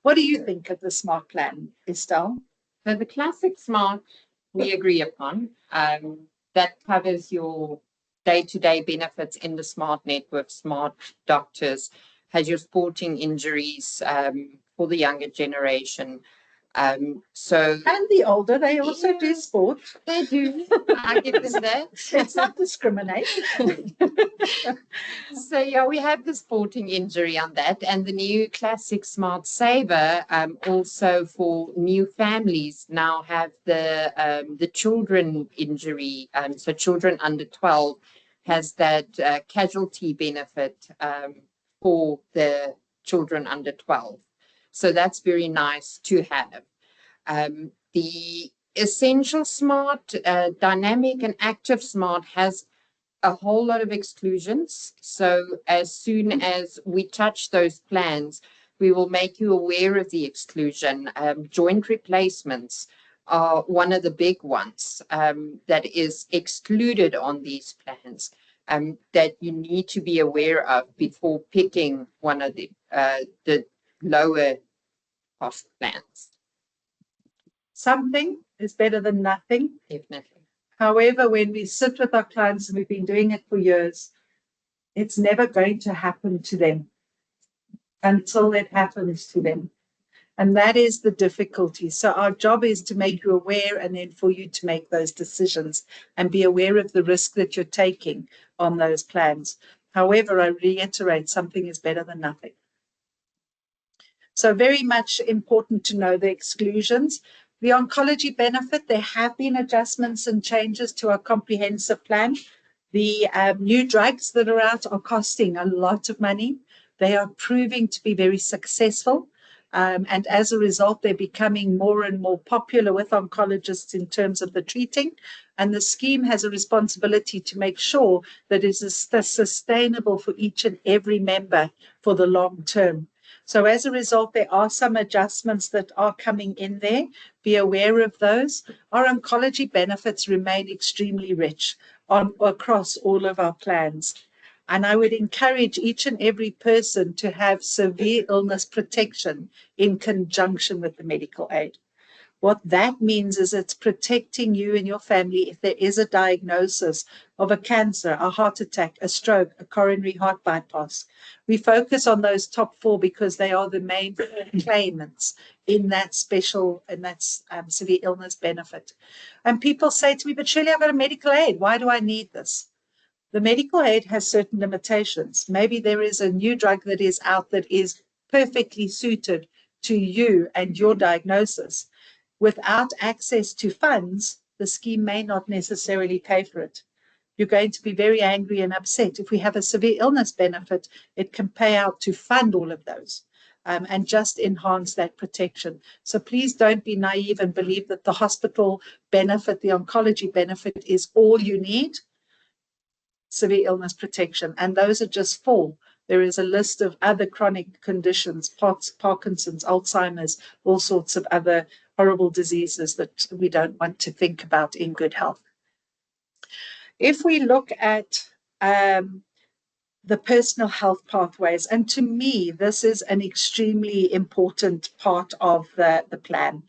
What do you think of the Smart plan, Estelle? So the Classic Smart, we agree upon. That covers your day-to-day benefits in the Smart network, Smart doctors, has your sporting injuries for the younger generation. And the older, they also do sport. They do. I give them that. It's not discriminate. So yeah, we have the sporting injury on that, and the new Classic Smart Saver also for new families now have the children injury. So children under 12 has that casualty benefit for the children under 12. So that's very nice to have. The Essential Smart, Dynamic and Active Smart has a whole lot of exclusions. So as soon as we touch those plans, we will make you aware of the exclusion. Joint replacements are one of the big ones that is excluded on these plans. That you need to be aware of before picking one of the lower cost plans. Something is better than nothing. Definitely. However, when we sit with our clients, and we've been doing it for years, it's never going to happen to them until it happens to them. And that is the difficulty. So our job is to make you aware and then for you to make those decisions and be aware of the risk that you're taking on those plans. However, I reiterate, something is better than nothing. So very much important to know the exclusions. The oncology benefit, there have been adjustments and changes to our comprehensive plan. The new drugs that are out are costing a lot of money. They are proving to be very successful. And as a result, they're becoming more and more popular with oncologists in terms of the treating. And the scheme has a responsibility to make sure that it is sustainable for each and every member for the long term. So as a result, there are some adjustments that are coming in there. Be aware of those. Our oncology benefits remain extremely rich across all of our plans. And I would encourage each and every person to have severe illness protection in conjunction with the medical aid. What that means is it's protecting you and your family if there is a diagnosis of a cancer, a heart attack, a stroke, a coronary heart bypass. We focus on those top 4 because they are the main claimants in that special and that's severe illness benefit. And people say to me, but Shirley, I've got a medical aid. Why do I need this? The medical aid has certain limitations. Maybe there is a new drug that is out that is perfectly suited to you and your diagnosis. Without access to funds, the scheme may not necessarily pay for it. You're going to be very angry and upset. If we have a severe illness benefit, it can pay out to fund all of those and just enhance that protection. So please don't be naive and believe that the hospital benefit, the oncology benefit is all you need. Severe illness protection, and those are just 4. There is a list of other chronic conditions, Parkinson's, Alzheimer's, all sorts of other horrible diseases that we don't want to think about in good health. If we look at the personal health pathways, and to me, this is an extremely important part of the plan.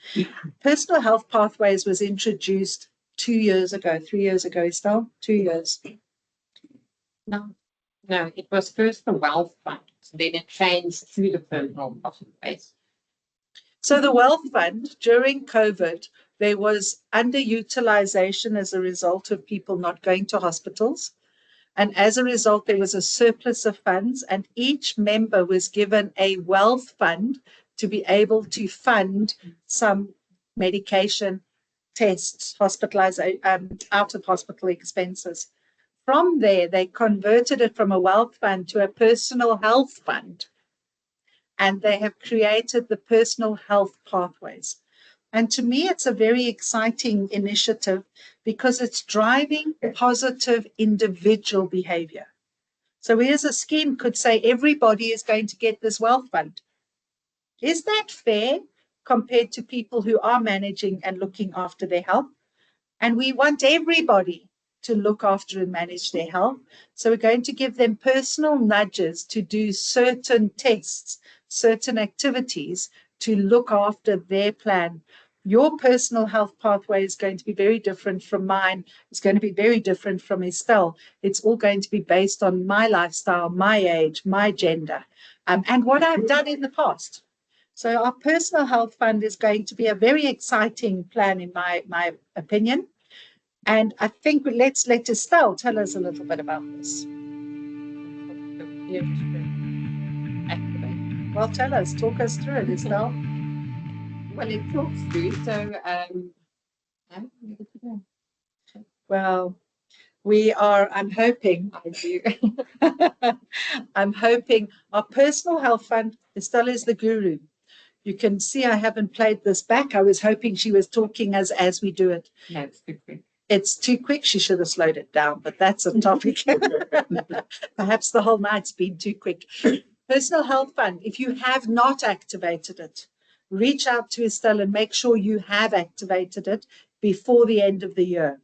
Personal health pathways was introduced 2 years ago, 3 years ago, Estelle? 2 years. No, it was first the wealth fund, then it changed to the personal pathways. So the wealth fund, during COVID, there was underutilization as a result of people not going to hospitals. And as a result, there was a surplus of funds, and each member was given a wealth fund to be able to fund some medication, tests, hospitalization, out of hospital expenses. From there, they converted it from a wealth fund to a personal health fund. And they have created the personal health pathways. And to me, it's a very exciting initiative because it's driving positive individual behavior. So we as a scheme could say everybody is going to get this wealth fund. Is that fair compared to people who are managing and looking after their health? And we want everybody to look after and manage their health. So we're going to give them personal nudges to do certain tests, certain activities to look after their plan. Your personal health pathway is going to be very different from mine. It's going to be very different from Estelle. It's all going to be based on my lifestyle, my age, my gender, and what I've done in the past. So our personal health fund is going to be a very exciting plan in my opinion. And I think let's let Estelle tell us a little bit about this. Well, tell us, talk us through it, Estelle. Well, it talks through, so well, we are, I'm hoping, I'm hoping our personal health fund, Estelle is the guru. You can see I haven't played this back. I was hoping she was talking as we do it. No, it's too quick. It's too quick. She should have slowed it down, but that's a topic. Perhaps the whole night's been too quick. Personal health fund, if you have not activated it, reach out to Estelle and make sure you have activated it before the end of the year.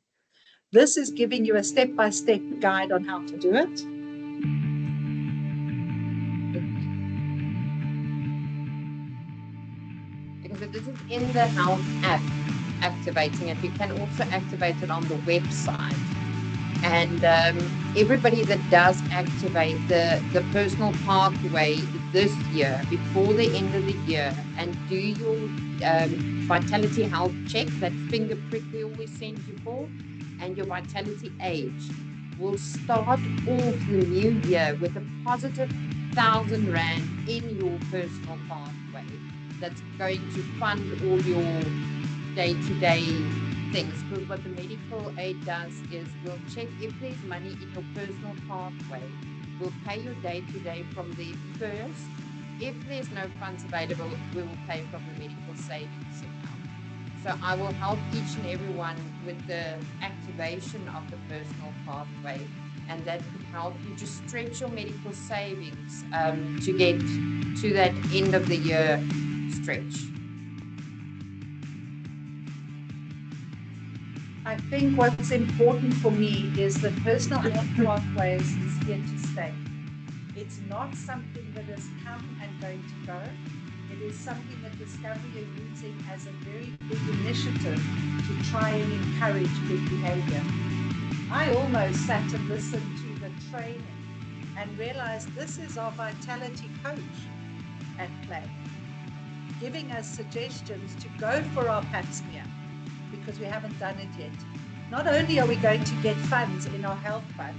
This is giving you a step-by-step guide on how to do it. Because this is in the health app, activating it. You can also activate it on the website. And everybody that does activate the personal pathway, this year, before the end of the year, and do your vitality health check, that finger prick we always send you for, and your vitality age, will start off the new year with a positive 1,000 Rand in your personal pathway that's going to fund all your day-to-day things. Because what the medical aid does is we'll check if there's money in your personal pathway. We'll pay your day-to-day from there first. If there's no funds available, we will pay from the medical savings account. So I will help each and everyone with the activation of the personal pathway, and that could help you to stretch your medical savings to get to that end of the year stretch. I think what's important for me is that personal health pathways is here to stay. It's not something that has come and going to go. It is something that Discovery is using as a very big initiative to try and encourage good behavior. I almost sat and listened to the training and realized this is our vitality coach at play, giving us suggestions to go for our pap smear, because we haven't done it yet. Not only are we going to get funds in our health fund,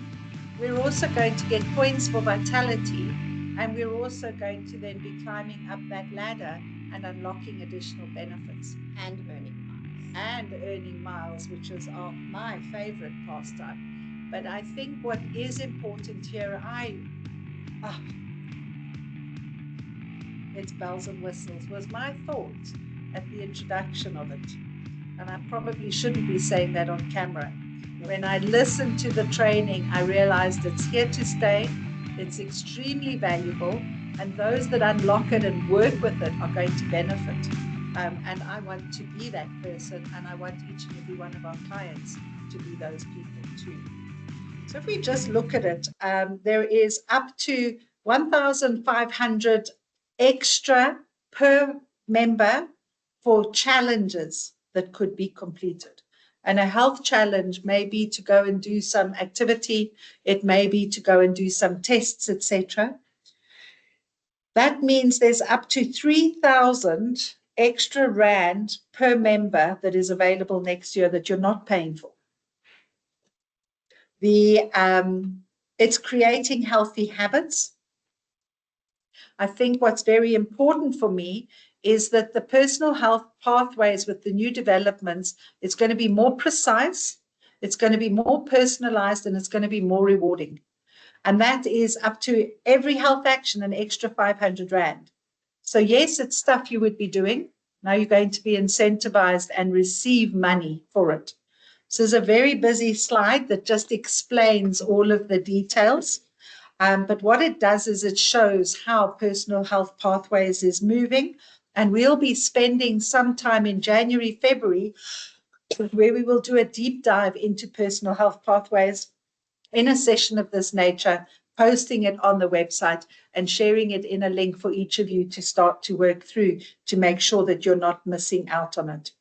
we're also going to get points for vitality, and we're also going to then be climbing up that ladder and unlocking additional benefits. And earning miles. And earning miles, which is my favorite pastime. But I think what is important here, it's bells and whistles, was my thought at the introduction of it. And I probably shouldn't be saying that on camera. When I listened to the training, I realized it's here to stay. It's extremely valuable, and those that unlock it and work with it are going to benefit. And I want to be that person, and I want each and every one of our clients to be those people too. So if we just look at it, there is up to 1,500 extra per member for challenges that could be completed. And a health challenge may be to go and do some activity. It may be to go and do some tests, etc. That means there's up to 3,000 extra Rand per member that is available next year that you're not paying for. It's creating healthy habits. I think what's very important for me is that the personal health pathways with the new developments, it's going to be more precise, it's going to be more personalized, and it's going to be more rewarding. And that is up to every health action an extra 500 Rand. So yes, it's stuff you would be doing. Now you're going to be incentivized and receive money for it. So there's a very busy slide that just explains all of the details. But what it does is it shows how personal health pathways is moving. And we'll be spending some time in January, February, where we will do a deep dive into personal health pathways in a session of this nature, posting it on the website and sharing it in a link for each of you to start to work through to make sure that you're not missing out on it.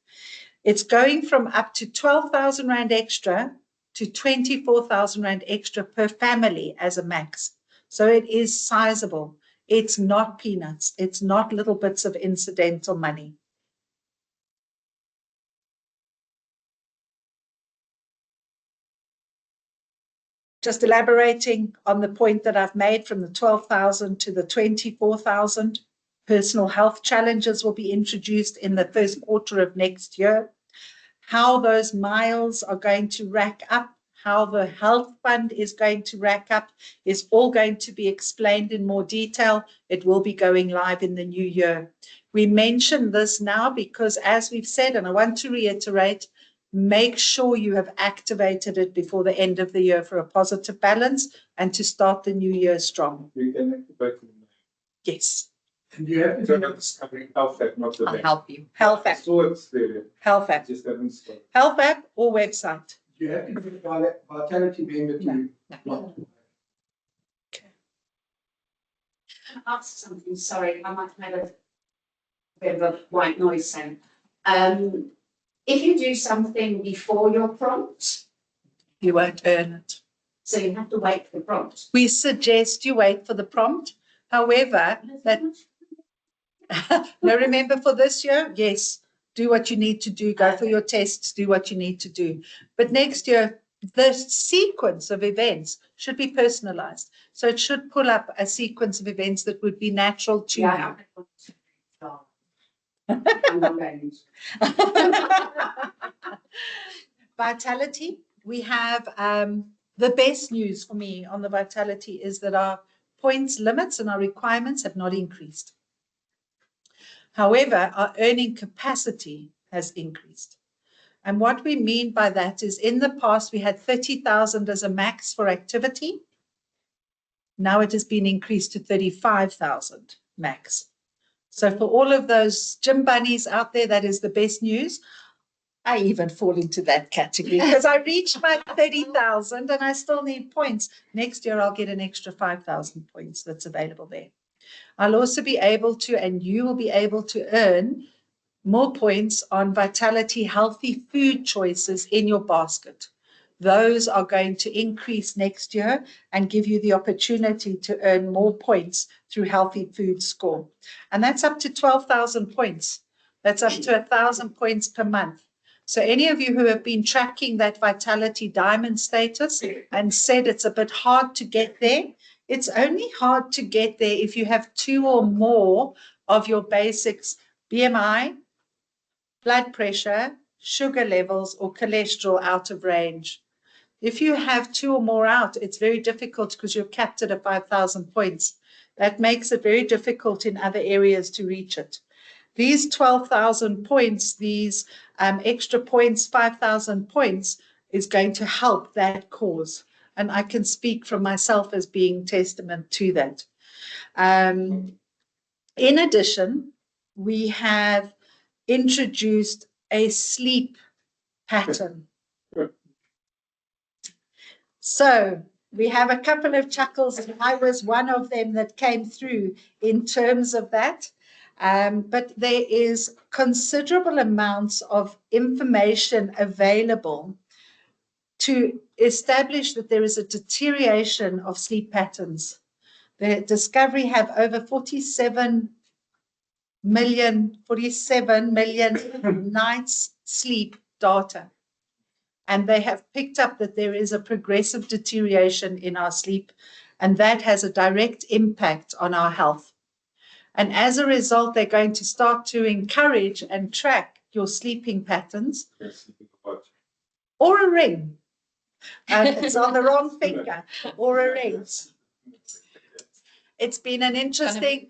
It's going from up to 12,000 Rand extra to 24,000 Rand extra per family as a max. So it is sizable. It's not peanuts. It's not little bits of incidental money. Just elaborating on the point that I've made, from the 12,000 to the 24,000, personal health challenges will be introduced in the first quarter of next year. How those miles are going to rack up, how the health fund is going to rack up, is all going to be explained in more detail. It will be going live in the new year. We mention this now because, as we've said, and I want to reiterate, make sure you have activated it before the end of the year for a positive balance and to start the new year strong. You can activate them. Yes. And you have to Discovery Health App, not the I'll bank. help you. Health app. So it's there. Health app. Just haven't started. Health app or website. You have to be a vitality member to not. Ask something, sorry, I might have made a bit of a white noise sound. If you do something before your prompt, You won't earn it. so you have to wait for the prompt. We suggest you wait for the prompt, However, that no, remember for this year, yes, do what you need to do, go for your tests, do what you need to do. But next year, the sequence of events should be personalized. So it should pull up a sequence of events that would be natural to you. Vitality, we have the best news for me on the Vitality is that our points limits and our requirements have not increased. However, our earning capacity has increased. And what we mean by that is in the past, we had 30,000 as a max for activity. Now it has been increased to 35,000 max. So for all of those gym bunnies out there, that is the best news. I even fall into that category because I reached my 30,000 and I still need points. Next year, I'll get an extra 5,000 points that's available there. I'll also be able to, and you will be able to earn more points on Vitality healthy food choices in your basket. Those are going to increase next year and give you the opportunity to earn more points through healthy food score. And that's up to 12,000 points. That's up to 1,000 points per month. So any of you who have been tracking that Vitality Diamond status and said it's a bit hard to get there, it's only hard to get there if you have 2 or more of your basics, BMI, blood pressure, sugar levels, or cholesterol out of range. If you have 2 or more out, it's very difficult because you're capped at 5,000 points. That makes it very difficult in other areas to reach it. These 12,000 points, these extra points, 5,000 points, is going to help that cause. And I can speak from myself as being testament to that. In addition, we have introduced a sleep pattern. So we have a couple of chuckles, and I was one of them that came through in terms of that. But there is considerable amounts of information available to establish that there is a deterioration of sleep patterns. The Discovery have over 47 million nights sleep data. And they have picked up that there is a progressive deterioration in our sleep, and that has a direct impact on our health. And as a result, they're going to start to encourage and track your sleeping patterns. Or a ring. It's on the wrong finger. Or a ring. It's been an interesting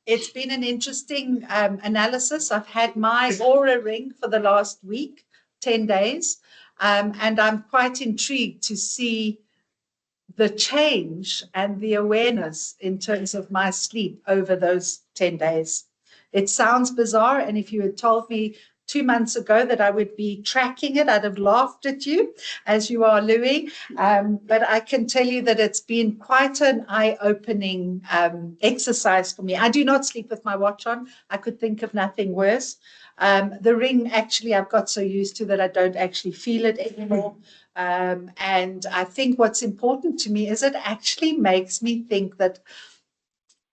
it's been an interesting analysis. I've had my Aura ring for the last week, 10 days, and I'm quite intrigued to see the change and the awareness in terms of my sleep over those 10 days. It sounds bizarre, and if you had told me 2 months ago that I would be tracking it, I'd have laughed at you, as you are, Louis. But I can tell you that it's been quite an eye-opening exercise for me. I do not sleep with my watch on. I could think of nothing worse. The ring, actually, I've got so used to that I don't actually feel it anymore. And I think what's important to me is it actually makes me think that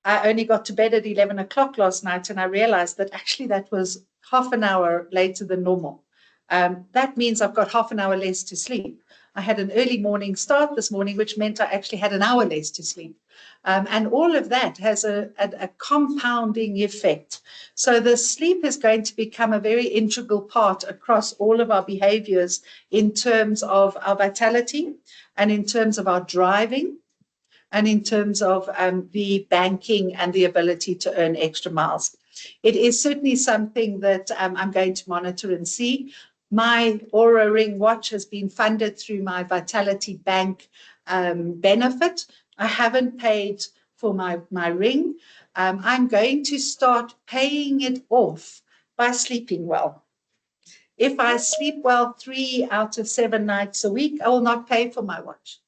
I only got to bed at 11 o'clock last night, and I realized that actually that was half an hour later than normal. That means I've got half an hour less to sleep. I had an early morning start this morning, which meant I actually had an hour less to sleep. And all of that has a compounding effect. So the sleep is going to become a very integral part across all of our behaviors in terms of our vitality and in terms of our driving and in terms of the banking and the ability to earn extra miles. It is certainly something that I'm going to monitor and see. My Aura Ring watch has been funded through my Vitality Bank benefit. I haven't paid for my ring. I'm going to start paying it off by sleeping well. If I sleep well 3 out of 7 nights a week, I will not pay for my watch.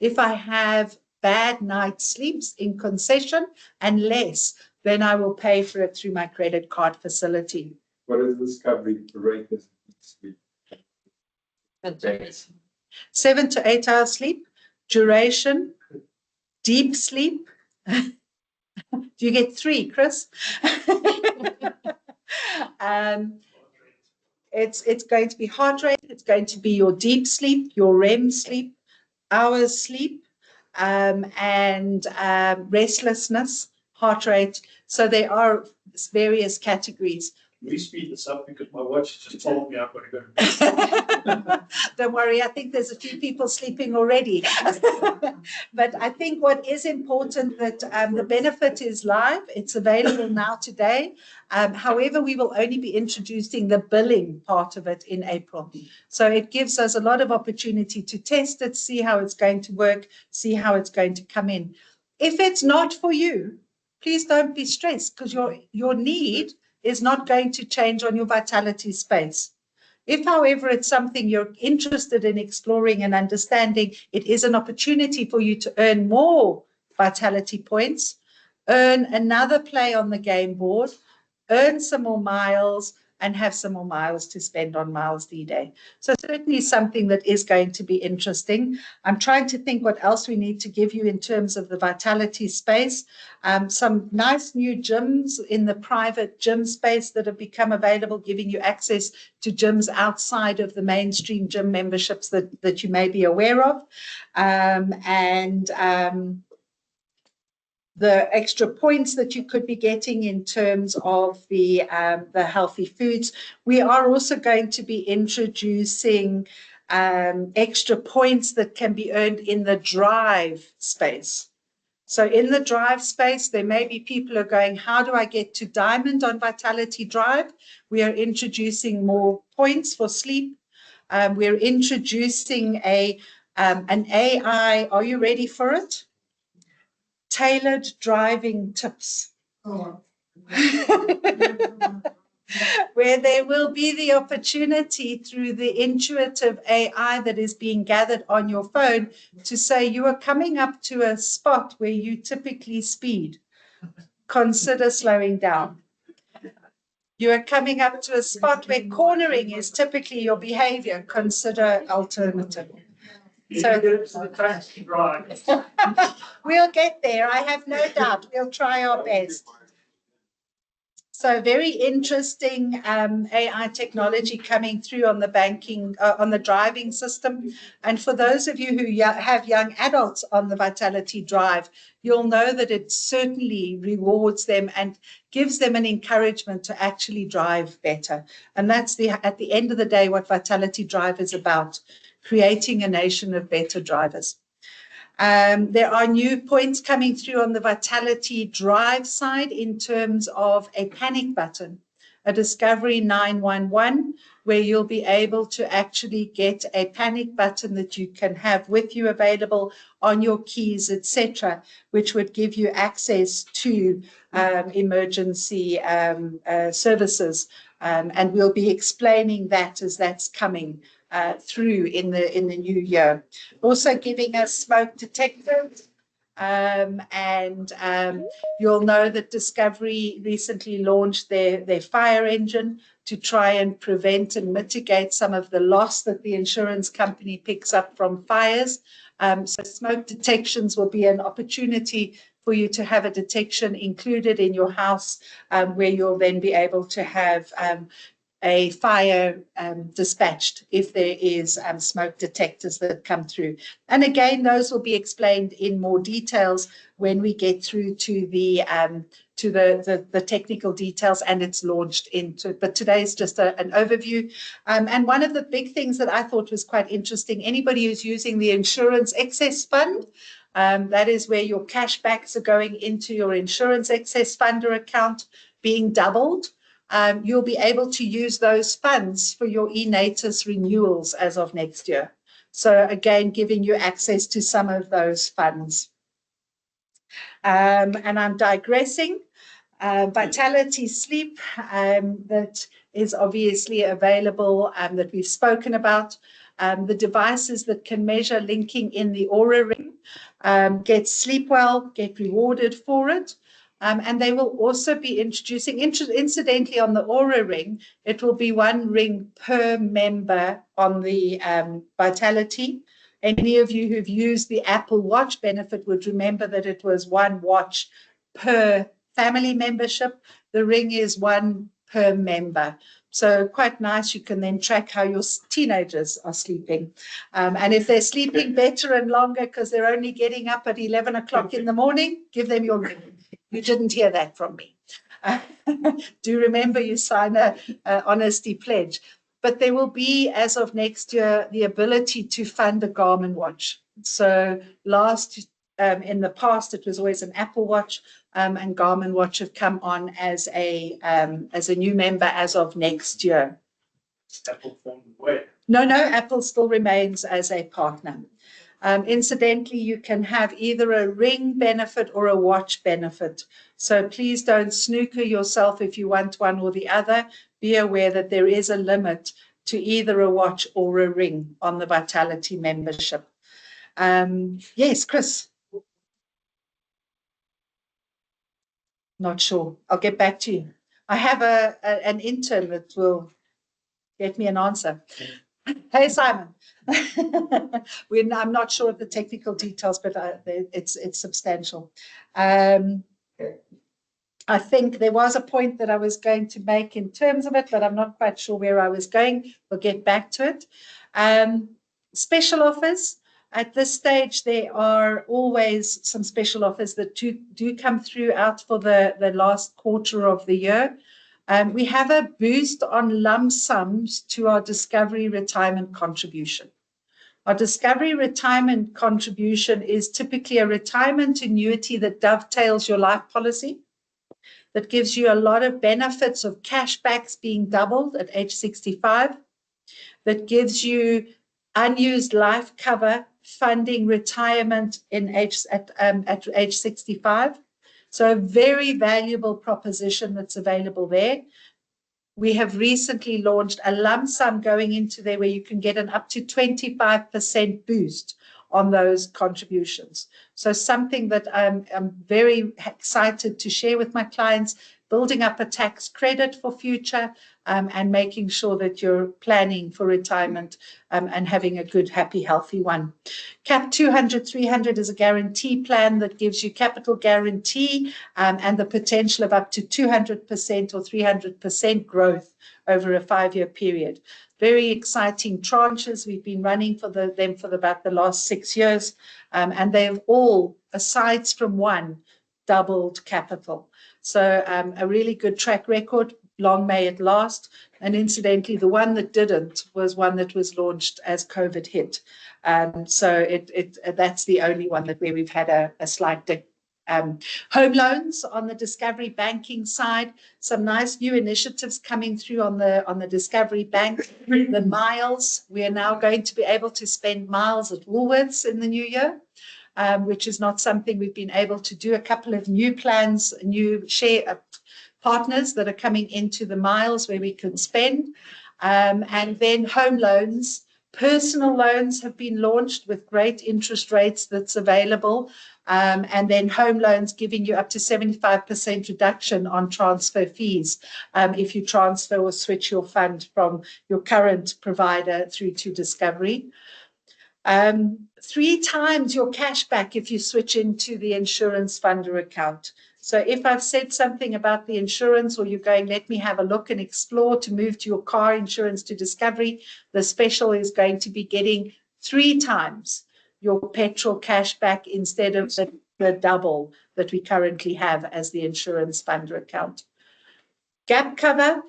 If I have bad night sleeps in concession and less, then I will pay for it through my credit card facility. What is Discovery rate is sleep? 7 to 8 hours sleep, duration deep sleep. Do you get 3, Chris? It's going to be heart rate. It's going to be your deep sleep, your REM sleep, hours sleep, and restlessness, heart rate. So there are various categories. Can we speed this up because my watch just told me I've got to go to bed. Don't worry, I think there's a few people sleeping already. But I think what is important that the benefit is live. It's available now today. However, we will only be introducing the billing part of it in April. So it gives us a lot of opportunity to test it, see how it's going to work, see how it's going to come in. If it's not for you, please don't be stressed because your need is not going to change on your Vitality space. If, however, it's something you're interested in exploring and understanding, it is an opportunity for you to earn more Vitality points, earn another play on the game board, earn some more miles, and have some more miles to spend on Miles D-Day. So certainly something that is going to be interesting. I'm trying to think what else we need to give you in terms of the Vitality space. Some nice new gyms in the private gym space that have become available, giving you access to gyms outside of the mainstream gym memberships that you may be aware of. The extra points that you could be getting in terms of the healthy foods. We are also going to be introducing extra points that can be earned in the drive space. So in the drive space, there may be people who are going, how do I get to Diamond on Vitality Drive? We are introducing more points for sleep. We're introducing an AI, are you ready for it? Tailored driving tips. Oh. Where there will be the opportunity through the intuitive AI that is being gathered on your phone to say you are coming up to a spot where you typically speed. Consider slowing down. You are coming up to a spot where cornering is typically your behavior. Consider alternative. So we'll get there. I have no doubt. We'll try our best. So very interesting AI technology coming through on the banking, on the driving system. And for those of you who have young adults on the Vitality Drive, you'll know that it certainly rewards them and gives them an encouragement to actually drive better. And that's at the end of the day what Vitality Drive is about. Creating a nation of better drivers. There are new points coming through on the Vitality Drive side in terms of a panic button, a Discovery 911, where you'll be able to actually get a panic button that you can have with you available on your keys, etc., which would give you access to emergency services. And we'll be explaining that as that's coming through in the new year. Also giving us smoke detectors. You'll know that Discovery recently launched their fire engine to try and prevent and mitigate some of the loss that the insurance company picks up from fires. So smoke detections will be an opportunity for you to have a detection included in your house, where you'll then be able to have a fire dispatched if there is smoke detectors that come through. And again, those will be explained in more details when we get through to the technical details and it's launched into. But today's just an overview. And one of the big things that I thought was quite interesting, anybody who's using the insurance excess fund, that is where your cash backs are going into your insurance excess funder account being doubled. You'll be able to use those funds for your eNatus renewals as of next year. So again, giving you access to some of those funds. And I'm digressing. Vitality Sleep, that is obviously available, that we've spoken about. The devices that can measure linking in the Oura Ring, get sleep well, get rewarded for it. And they will also be introducing, incidentally, on the Oura Ring, it will be 1 ring per member on the Vitality. Any of you who've used the Apple Watch benefit would remember that it was 1 watch per family membership. The Ring is 1 per member. So quite nice. You can then track how your teenagers are sleeping. And if they're sleeping better and longer because they're only getting up at 11 o'clock in the morning, give them your Ring. You didn't hear that from me. Do remember you sign a honesty pledge. But there will be, as of next year, the ability to fund a Garmin watch. So in the past, it was always an Apple Watch, and Garmin Watch have come on as a new member as of next year. Apple phone where? No, Apple still remains as a partner. Incidentally, you can have either a Ring benefit or a watch benefit. So please don't snooker yourself if you want one or the other. Be aware that there is a limit to either a watch or a Ring on the Vitality membership. Yes, Chris. Not sure. I'll get back to you. I have an intern that will get me an answer. Hey, Simon. I'm not sure of the technical details, but it's substantial. I think there was a point that I was going to make in terms of it, but I'm not quite sure where I was going. We'll get back to it. Special offers. At this stage, there are always some special offers that do come through out for the last quarter of the year. We have a boost on lump sums to our Discovery Retirement Contribution. Our Discovery Retirement Contribution is typically a retirement annuity that dovetails your life policy, that gives you a lot of benefits of cashbacks being doubled at age 65, that gives you unused life cover funding retirement at age 65. So a very valuable proposition that's available there. We have recently launched a lump sum going into there where you can get an up to 25% boost on those contributions. So something that I'm very excited to share with my clients, building up a tax credit for future and making sure that you're planning for retirement and having a good, happy, healthy one. CAP 200, 300 is a guarantee plan that gives you capital guarantee and the potential of up to 200% or 300% growth over a 5-year period. Very exciting tranches. We've been running for them for about the last 6 years, and they've all, aside from one, doubled capital. So a really good track record. Long may it last. And incidentally, the one that didn't was one that was launched as COVID hit. So that's the only one where we've had a slight dip. Home loans on the Discovery Banking side, some nice new initiatives coming through on the Discovery Bank. The miles, we are now going to be able to spend miles at Woolworths in the new year, which is not something we've been able to do. A couple of new plans, new share partners that are coming into the miles where we can spend. And then home loans. Personal loans have been launched with great interest rates that's available. And then home loans giving you up to 75% reduction on transfer fees if you transfer or switch your fund from your current provider through to Discovery. 3 times your cash back if you switch into the insurance funder account. So if I've said something about the insurance or you're going, let me have a look and explore to move to your car insurance to Discovery, the special is going to be getting 3 times your petrol cash back instead of the double that we currently have as the insurance funder account. Gap cover,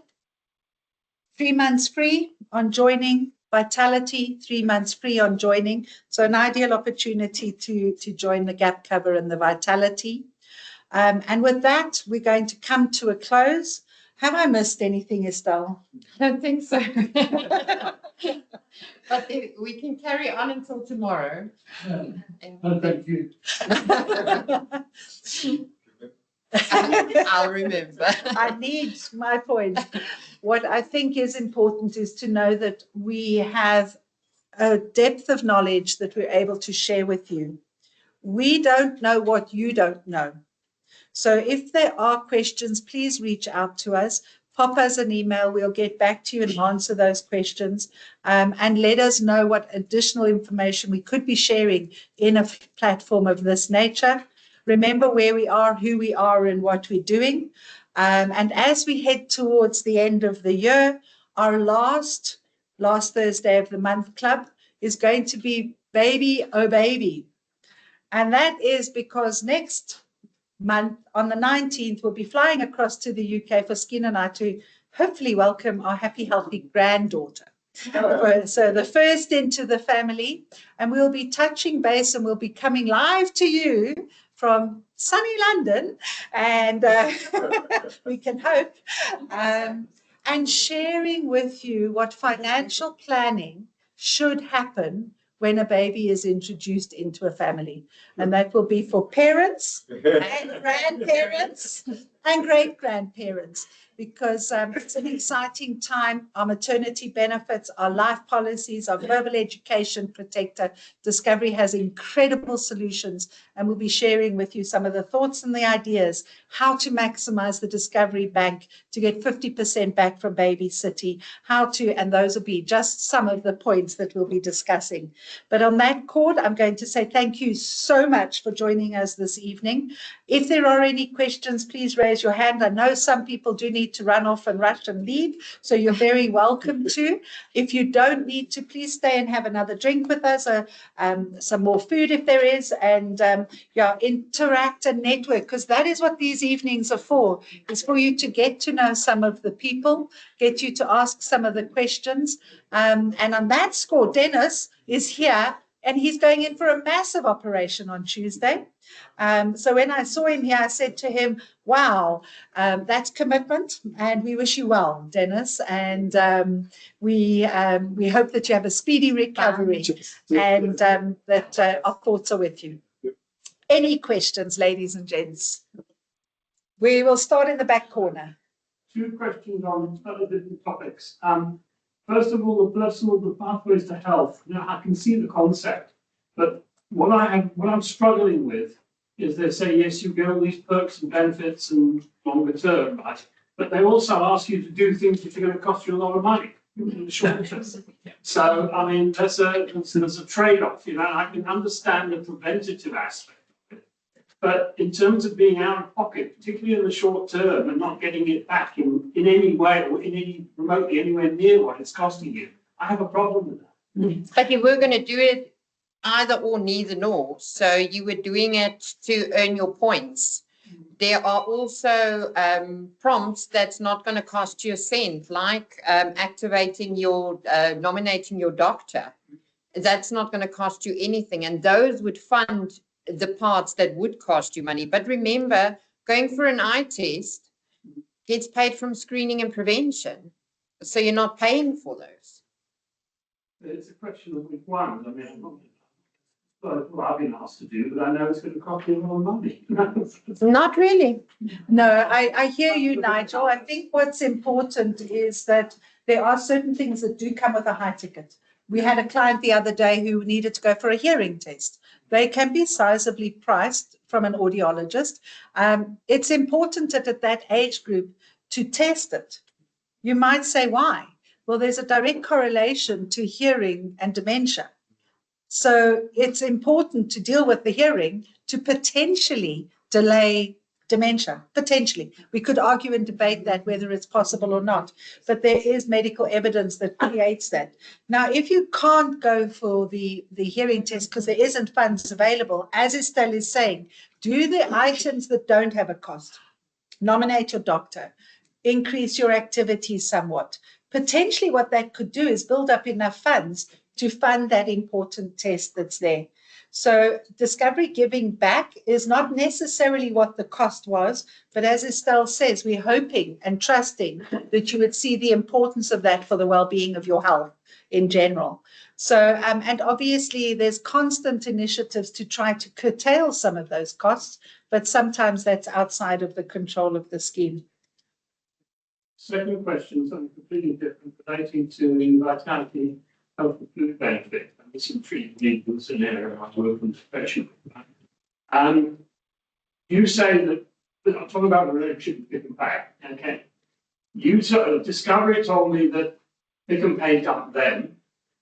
3 months free on joining. Vitality, 3 months free on joining. So an ideal opportunity to join the gap cover and the Vitality. And with that, we're going to come to a close. Have I missed anything, Estelle? I don't think so. But we can carry on until tomorrow. Thank you. I'll remember. I need my point. What I think is important is to know that we have a depth of knowledge that we're able to share with you. We don't know what you don't know. So if there are questions, please reach out to us. pop us an email. We'll get back to you and answer those questions, and let us know what additional information we could be sharing in a platform of this nature. Remember where we are, who we are, and what we're doing. And as we head towards the end of the year, our last Thursday of the month club is going to be Baby Oh Baby. And that is because next month, on the 19th, we'll be flying across to the UK for Skin and I to hopefully welcome our happy, healthy granddaughter. So the first into the family, and we'll be touching base and we'll be coming live to you from sunny London, and we can hope, and sharing with you what financial planning should happen when a baby is introduced into a family. And that will be for parents and grandparents and great-grandparents, because it's an exciting time. Our maternity benefits, our life policies, our global education protector. Discovery has incredible solutions, and we'll be sharing with you some of the thoughts and the ideas, how to maximize the Discovery Bank to get 50% back from Baby City, and those will be just some of the points that we'll be discussing. But on that chord, I'm going to say thank you so much for joining us this evening. If there are any questions, please raise your hand. I know some people do need to run off and rush and leave, so you're very welcome to. If you don't need to, please stay and have another drink with us, or some more food if there is, and interact and network, because that is what these evenings are for, is for you to get to know some of the people, get you to ask some of the questions. And on that score, Dennis is here, and he's going in for a massive operation on Tuesday. So when I saw him here, I said to him, wow, that's commitment, and we wish you well, Dennis. And we hope that you have a speedy recovery, and that our thoughts are with you. Any questions, ladies and gents? We will start in the back corner. 2 questions on different topics. First of all, the pathways to health. Now, I can see the concept, but what I'm struggling with is they say, yes, you get all these perks and benefits and longer term, right? But they also ask you to do things which are going to cost you a lot of money in the short term. So, I mean, there's a trade-off, I can understand the preventative aspect. But in terms of being out of pocket, particularly in the short term, and not getting it back in any way or in any remotely anywhere near what it's costing you, I have a problem with that. But you were going to do it either or, neither nor. So you were doing it to earn your points. There are also prompts that's not going to cost you a cent, like activating nominating your doctor. That's not going to cost you anything. And those would fund the parts that would cost you money. But remember, going for an eye test gets paid from screening and prevention. So you're not paying for those. It's a question of which one. I mean, what I've been asked to do, but I know it's going to cost me a lot of money. Not really. No, I hear you, Nigel. I think what's important is that there are certain things that do come with a high ticket. We had a client the other day who needed to go for a hearing test. They can be sizably priced from an audiologist. It's important at that age group to test it. You might say, why? Well, there's a direct correlation to hearing and dementia. So it's important to deal with the hearing to potentially delay dementia, potentially. We could argue and debate that whether it's possible or not, but there is medical evidence that creates that. Now, if you can't go for the hearing test because there isn't funds available, as Estelle is saying, do the items that don't have a cost. Nominate your doctor, increase your activities somewhat. Potentially what that could do is build up enough funds to fund that important test that's there. So Discovery giving back is not necessarily what the cost was, but as Estelle says, we're hoping and trusting that you would see the importance of that for the well-being of your health in general. So, and obviously there's constant initiatives to try to curtail some of those costs, but sometimes that's outside of the control of the scheme. Second question, something completely different, relating to the Vitality Health and Food Benefit. This intrigued me in this area I work on professionally. You say that I'm talking about the relationship with giving back. Okay, Discovery told me that Pick and Pay dumped them.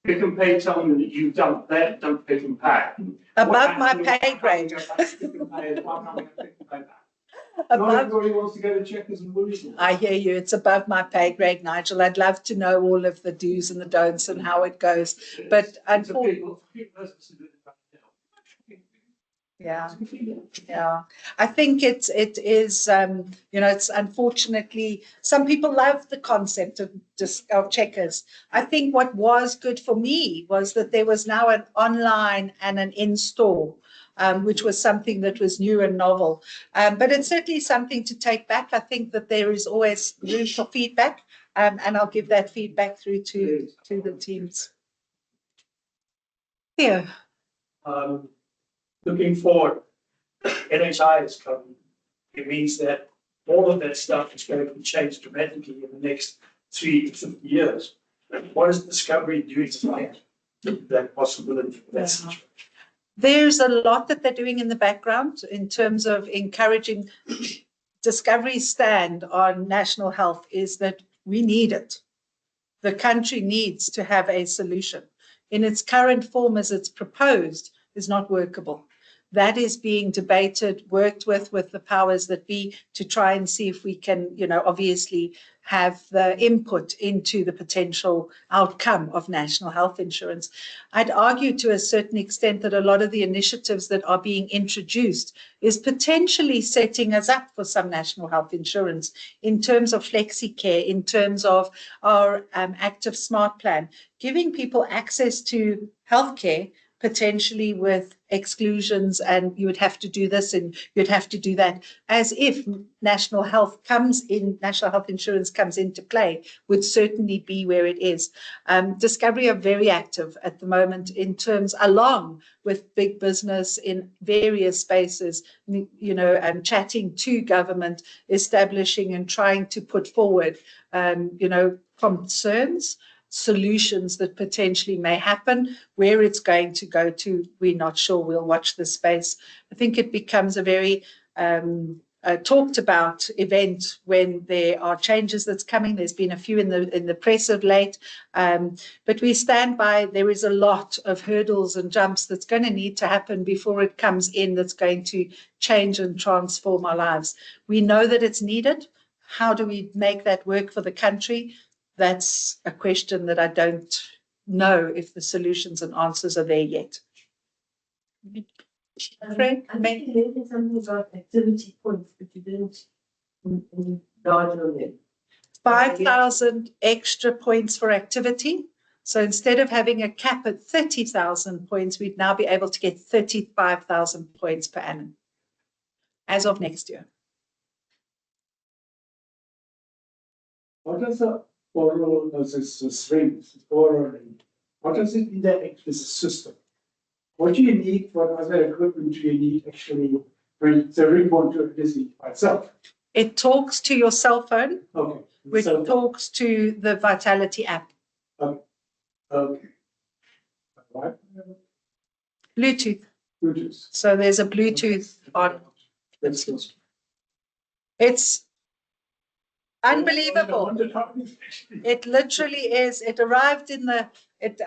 Pick and Pay told me that you dumped Pick and Pay. Above my pay grade. Not Above, everybody wants to go to Checkers and Woolies. I hear you. It's above my pay grade, Nigel. I'd love to know all of the do's and the don'ts and how it goes. But unfortunately, yeah, I think it is, it's unfortunately, some people love the concept of Checkers. I think what was good for me was that there was now an online and an in-store, which was something that was new and novel. But it's certainly something to take back. I think that there is always room for feedback, and I'll give that feedback through to the teams. Yeah. Looking forward, NHI is coming. It means that all of that stuff is going to change dramatically in the next 3 to 50 years. What is Discovery doing to fight that possibility for that situation? There's a lot that they're doing in the background in terms of encouraging. Discovery's stand on national health is that we need it. The country needs to have a solution. In its current form as it's proposed is not workable. That is being debated, worked with the powers that be to try and see if we can, obviously have the input into the potential outcome of national health insurance. I'd argue to a certain extent that a lot of the initiatives that are being introduced is potentially setting us up for some national health insurance in terms of flexi-care, in terms of our active smart plan, giving people access to healthcare potentially with exclusions, and you would have to do this and you'd have to do that, as if national health insurance comes into play, would certainly be where it is. Discovery are very active at the moment in terms, along with big business in various spaces, chatting to government, establishing and trying to put forward, concerns, solutions that potentially may happen. Where it's going to go to, we're not sure. We'll watch the space. I think it becomes a very talked about event when there are changes that's coming. There's been a few in the press of late, but we stand by. There is a lot of hurdles and jumps that's going to need to happen before it comes in, that's going to change and transform our lives. We know that it's needed. How do we make that work for the country? That's a question that I don't know if the solutions and answers are there yet. Fred, I think you mentioned something about activity points, but you didn't enlarge on them. 5,000 extra points for activity. So instead of having a cap at 30,000 points, we'd now be able to get 35,000 points per annum as of next year. What is the oral versus rings? What does it interact with the system? What do you need? What other equipment do you need actually for the ring monitor by itself? It talks to your cell phone, Okay. which talks to the Vitality app. Okay. Right. Bluetooth. Bluetooth. So there's a Bluetooth on. That's good. It's unbelievable. It literally is. It arrived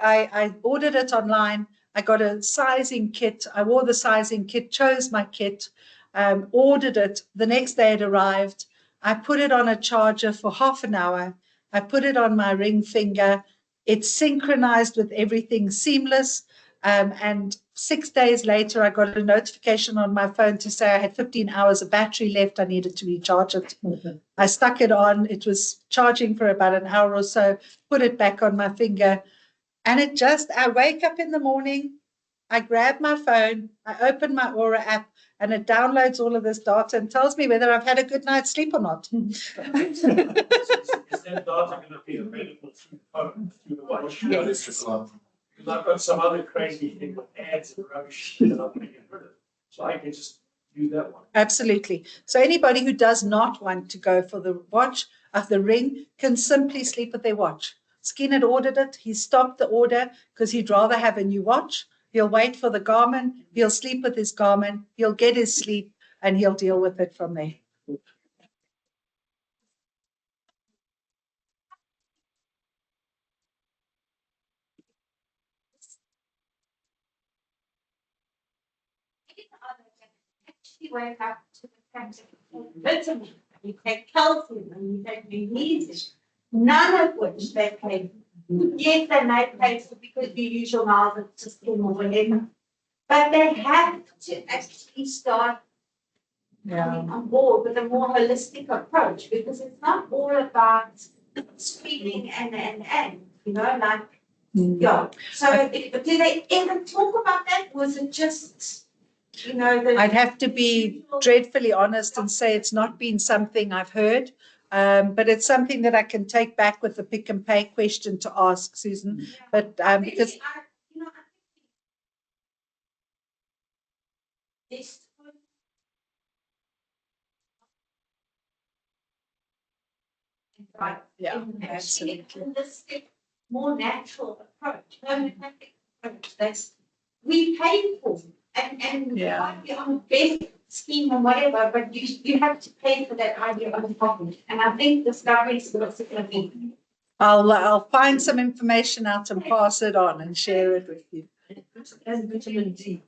I ordered it online. I got a sizing kit. I wore the sizing kit, chose my kit, ordered it. The next day it arrived. I put it on a charger for half an hour. I put it on my ring finger. It's synchronized with everything, seamless. And 6 days later, I got a notification on my phone to say I had 15 hours of battery left. I needed to recharge it. Mm-hmm. I stuck it on. It was charging for about an hour or so, put it back on my finger. And I wake up in the morning, I grab my phone, I open my Aura app, and it downloads all of this data and tells me whether I've had a good night's sleep or not. Is that data going to be available through the phone, through the watch? Yeah, this is Because I've got some other crazy thing with ads and rubbish that I'm going to get rid of. So I can just use that one. Absolutely. So anybody who does not want to go for the watch of the ring can simply sleep with their watch. Skin had ordered it. He stopped the order because he'd rather have a new watch. He'll wait for the Garmin. He'll sleep with his Garmin. He'll get his sleep and he'll deal with it from there. actually wake up to the fact that you take vitamins, you take calcium, and you take magnesium, none of which they pay. Yes, they may pay for because you use your nervous system or whatever, but they have to actually start coming on board with a more holistic approach, because it's not all about screening and you know, like, yeah. So do they ever talk about that? Was it just, you know, the. I'd have to be dreadfully honest and say it's not been something I've heard, but it's something that I can take back with the pick and pay question to ask, Susan. But because You know, I think this. Right. yeah, Actually, absolutely. holistic, more natural approach, homeopathic approach. That's we pay for, and Yeah. might be on a benefit scheme or whatever, but you have to pay for that idea of a problem. And I think Discovery is going to be. I'll find some information out and pass it on and share it with you. And vitamin D.